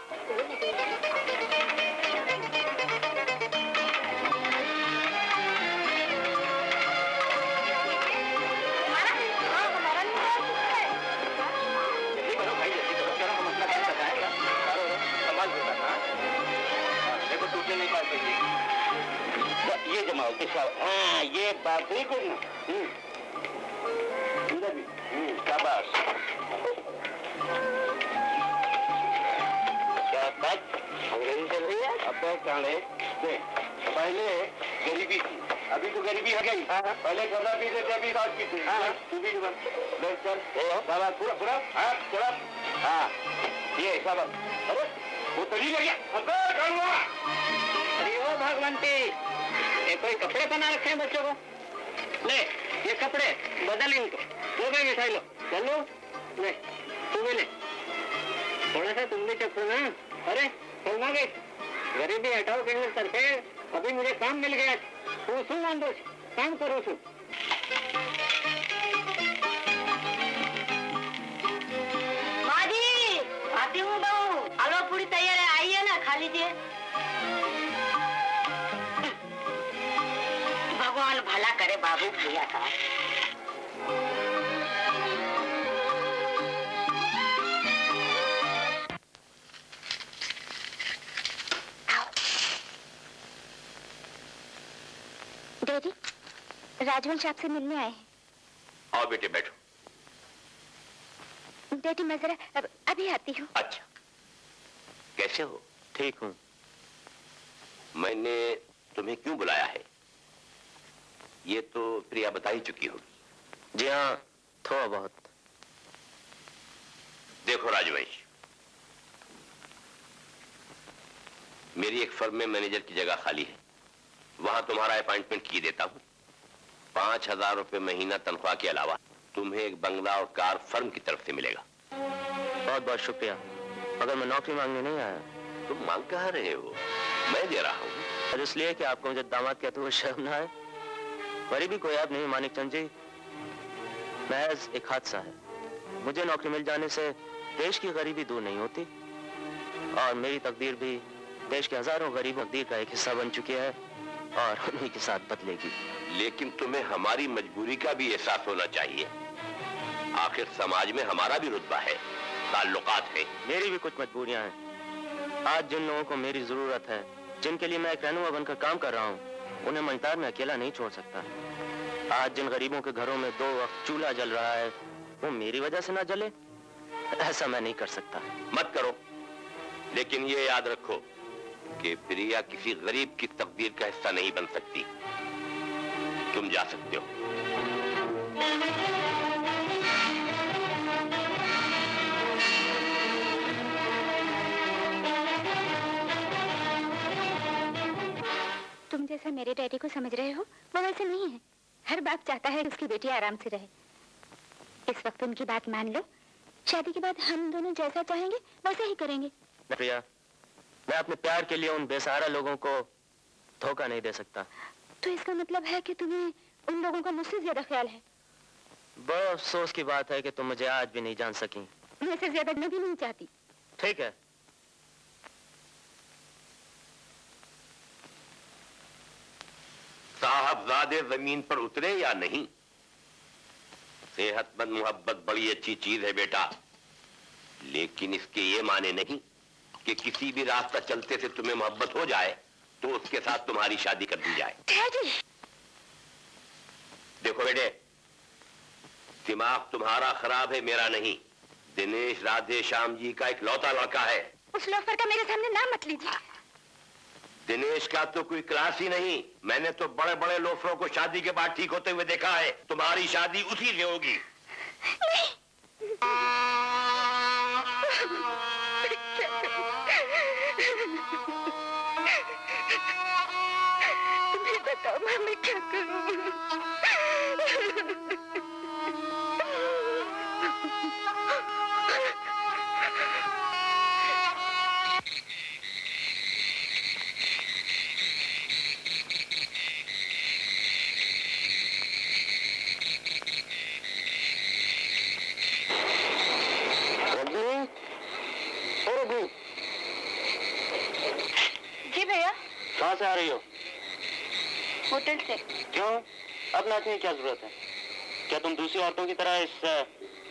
ये जमाओ हाँ, ये बात बिल्कुल ना। इधर भी शाबाश। क्या बात अंग्रेजी चल रही है? अब काले पहले गरीबी थी, अभी तो गरीबी है गई। पहले खाना पीते थे, अभी रात पीते। तू भी शाबाश, पूरा पूरा। हाँ चला। हाँ ये शाबाश। अरे वो तो नहीं गया। अरे वो भगवंती, ये कोई कपड़े बना रखे हैं बच्चों को? ले ये कपड़े बदल इनको। वो बैग उठाई लो। चलो ले, तू भी ले। थोड़ा सा तुम भी चक्कर ना। अरे चलना गई, गरीबी हटाओ के करके अभी मुझे काम मिल गया। तू सुन अंदर काम करो। सुन माँ जी, आती हूँ बहू। आलो पूरी तैयार है, आइए ना, खा लीजिए। भगवान भला करे बाबू भैया का। डैडी, राजवंश आपसे मिलने आए हैं। आओ बेटे बैठो। डैडी मैं जरा अभी आती हूँ। अच्छा, कैसे हो? ठीक हूँ। मैंने तुम्हें क्यों बुलाया है ये तो प्रिया बता ही चुकी होगी। जी हाँ, थोड़ा बहुत। देखो राजवंश, मेरी एक फर्म में मैनेजर की जगह खाली है, वहां तुम्हारा अपॉइंटमेंट किए देता हूं। 5,000 रुपए महीना तनख्वाह के अलावा तुम्हें एक बंगला और कार फर्म की तरफ से मिलेगा। बहुत बहुत शुक्रिया, मगर मैं नौकरी मांगने नहीं आया। तुम मांग कहाँ रहे हो? मैं दे रहा हूँ। और इसलिए कि आपको मुझे दामाद कहते हुए शर्म ना आए। गरीबी कोई आप नहीं मानिक चंद जी, महज एक हादसा है। मुझे नौकरी मिल जाने से देश की गरीबी दूर नहीं होती, और मेरी तकदीर भी देश के हजारों गरीबों तकदीर का एक हिस्सा बन चुकी है और उन्हीं के साथ बदलेगी। लेकिन तुम्हें हमारी मजबूरी का भी एहसास होना चाहिए। आखिर समाज में हमारा भी रुतबा है, ताल्लुकात है। मेरी भी कुछ मजबूरियां हैं। आज जिन लोगों को मेरी जरूरत है, जिनके लिए मैं एक रहनुमा बनकर काम कर रहा हूँ, उन्हें मंगतार में अकेला नहीं छोड़ सकता। आज जिन गरीबों के घरों में 2 वक्त चूल्हा जल रहा है, वो मेरी वजह से ना जले, ऐसा मैं नहीं कर सकता। मत करो, लेकिन ये याद रखो कि प्रिया किसी गरीब की तकदीर का हिस्सा नहीं बन सकती। तुम जा सकते हो। तुम जैसा मेरे डैडी को समझ रहे हो, वो वैसे नहीं है। हर बाप चाहता है कि उसकी बेटी आराम से रहे। इस वक्त उनकी बात मान लो, शादी के बाद हम दोनों जैसा चाहेंगे वैसा ही करेंगे। प्रिया, मैं अपने प्यार के लिए उन बेसहारा लोगों को धोखा नहीं दे सकता। तो इसका मतलब है कि तुम्हें उन लोगों का मुझसे ज्यादा ख्याल है। बहुत अफसोस की बात है कि तुम मुझे आज भी नहीं जान सकी। मैं से ज्यादा मैं भी नहीं चाहती। ठीक है, साहबजादे जमीन पर उतरे या नहीं, सेहतमंद मोहब्बत बड़ी अच्छी चीज है बेटा, लेकिन इसके ये माने नहीं कि किसी भी रास्ता चलते से तुम्हें मोहब्बत हो जाए तो उसके साथ तुम्हारी शादी कर दी जाए। डैडी। देखो बेटे, दिमाग तुम्हारा खराब है, मेरा नहीं। दिनेश राधे श्याम जी का एक लौता लड़का है। उस लोफर का मेरे सामने नाम मत लीजिए। दिनेश का तो कोई क्लास ही नहीं। मैंने तो बड़े बड़े लोफरों को शादी के बाद ठीक होते हुए देखा है। तुम्हारी शादी उसी से होगी। नहीं। तुम्हें बताओ मैं क्या करूं? जी भैया। कहाँ से आ रही हो? होटल से। क्यों? अब नाचने की क्या जरूरत है? क्या तुम दूसरी औरतों की तरह इस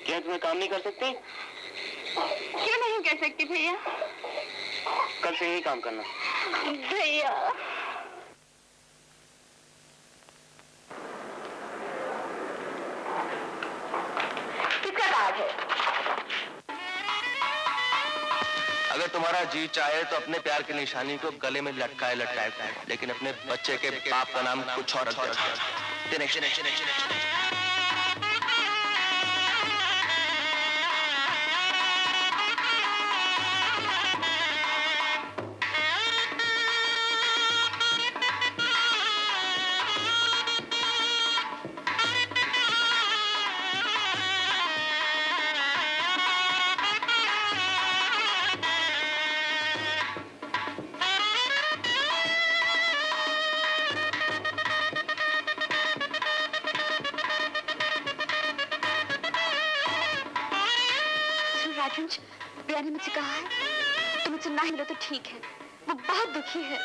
गेट में काम नहीं कर सकती? क्यों नहीं कर सकती भैया? कल से यही काम करना। भैया। किसका कार्ड है? अगर तुम्हारा जी चाहे तो अपने प्यार की निशानी को गले में लटकाए लटकाए, लेकिन अपने बच्चे के बाप का नाम कुछ और रख देना। दिनेश। प्रिया ने मुझसे कहा है तो मुझसे ना मिलो तो ठीक है। वो बहुत दुखी है।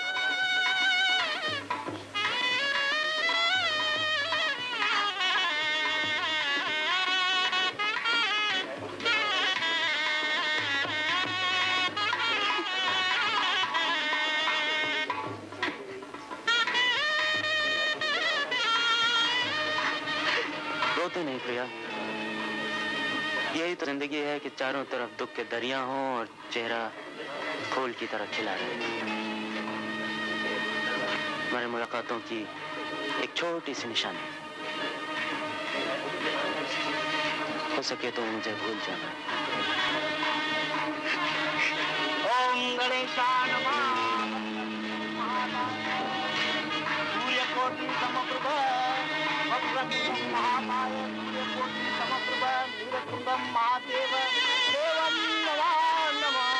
रोते नहीं प्रिया, यही तो जिंदगी है कि चारों तरफ दुख के दरिया हों और चेहरा फूल की तरह खिला रहे। हमारी मुलाकातों की एक छोटी सी निशानी, हो सके तो मुझे भूल जाना। ओम गणेशाय नमः। सूर्यकोटि समप्रभ वक्रतुंड महाकाय सूर्यकोटि समप्रभ नीलकंठं महादेव देवं नमः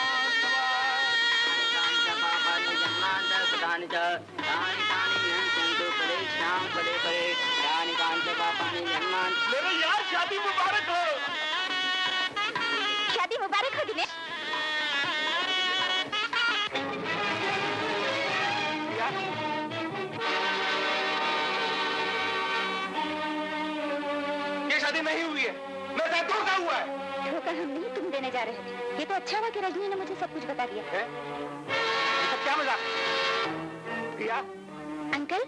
मेरे यार शादी मुबारक हो। शादी मुबारक हो दिनेश। ये शादी नहीं हुई है, मेरे साथ धोखा हुआ है। धोखा हम नहीं तुम देने जा रहे थे। ये तो अच्छा हुआ कि रजनी ने मुझे सब कुछ बता दिया। ये सब क्या मजाक? प्रिया, अंकल,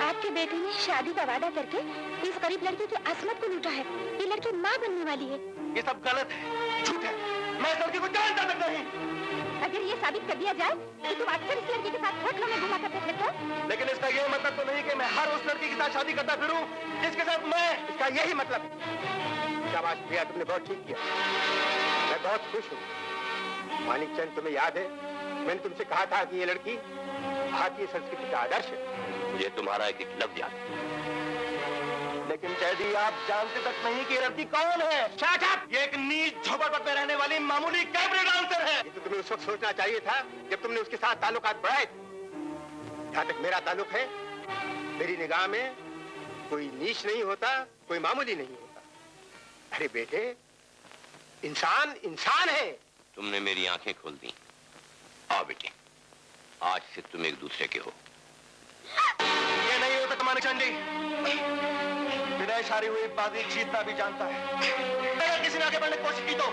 आपके बेटे ने शादी का वादा करके इस गरीब लड़की की असमत को लूटा है। ये लड़की माँ बनने वाली है। ये सब गलत है, झूठ है। मैं इस लड़की को जानता तक नहीं। अगर ये साबित कर दिया जाए कि तुम अक्सर इस लड़की के साथ होटलों में घुमा करते थे तो? लेकिन इसका ये मतलब तो नहीं कि मैं हर उस लड़की के साथ शादी करता फिरूं जिसके साथ मैं। इसका यही मतलब है। शाबाश प्रिया, तुमने बहुत ठीक किया। मैं बहुत खुश हूँ। मानिक चंद, तुम्हें याद है मैंने तुमसे कहा था कि ये लड़की भारतीय संस्कृति का आदर्श है। मुझे तुम्हारा एक लफ्ज याद है। लेकिन कैदी, आप जानते तक नहीं कि ये लड़की कौन है। Shut up! ये एक नीच झोपड़पट्टी में रहने वाली मामूली कैबरे डांसर है। ये तो तुम्हें उस वक्त सोचना चाहिए था जब तुमने उसके साथ ताल्लुकात बढ़ाए थे। जहाँ तक मेरा ताल्लुक है, मेरी निगाह में कोई नीच नहीं होता, कोई मामूली नहीं होता। अरे बेटे, इंसान इंसान है। तुमने मेरी आंखें खोल दी। आओ बेटे, आज से तुम एक दूसरे के हो। ये नहीं होता तुम्हारे चंडी। बिना इशारे हुई बाजी जीतना भी जानता है। अगर किसी ने आगे बढ़ने की कोशिश की तो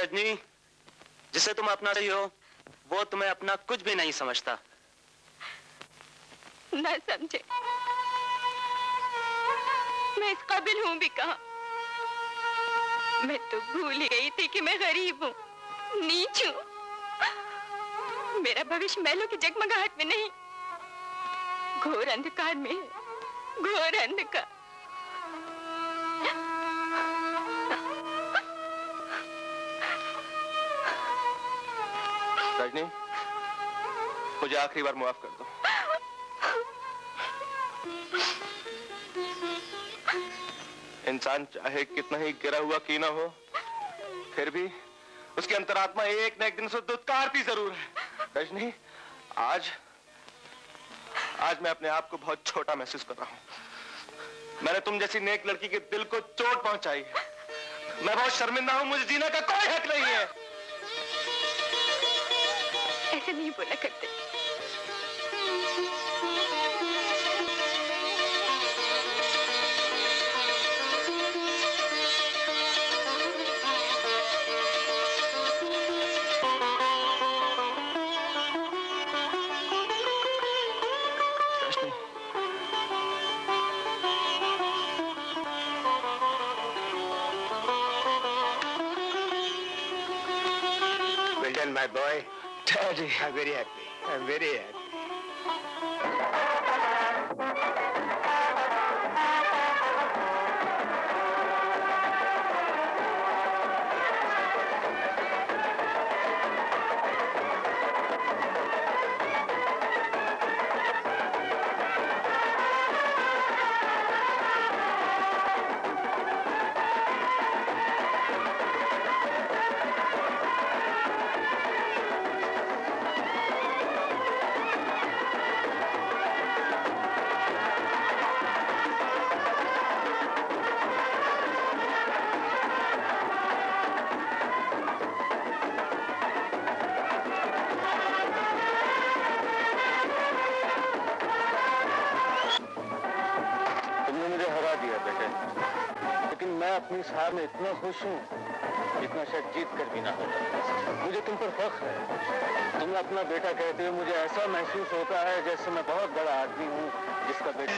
रजनी, जिसे तुम अपना रही हो वो तुम्हें अपना कुछ भी नहीं समझता। न समझे, मैं इस काबिल हूँ भी कहाँ। मैं तो भूल ही गई थी कि मैं गरीब हूँ, नीच हूँ। मेरा भविष्य महलों की जगमगाहट में नहीं, घोर अंधकार में है, घोर अंधकार। रजनी, मुझे आखिरी बार माफ कर दो। इंसान चाहे कितना ही गिरा हुआ क्यों ना हो, फिर भी उसकी अंतरात्मा एक न एक दिन से दुत्कारती जरूर है। रजनी, आज मैं अपने आप को बहुत छोटा महसूस कर रहा हूं। मैंने तुम जैसी नेक लड़की के दिल को चोट पहुंचाई है। मैं बहुत शर्मिंदा हूं, मुझे जीने का कोई हक नहीं है। ऐसे नहीं बोला करते। Well done, my boy. Daddy, I'm very happy. I'm very happy. अपनी इस हार में इतना खुश हूँ, इतना शायद जीत कर भी ना होता। मुझे तुम पर फख्र है। तुम अपना बेटा कहते हुए मुझे ऐसा महसूस होता है जैसे मैं बहुत बड़ा आदमी हूँ जिसका बेटा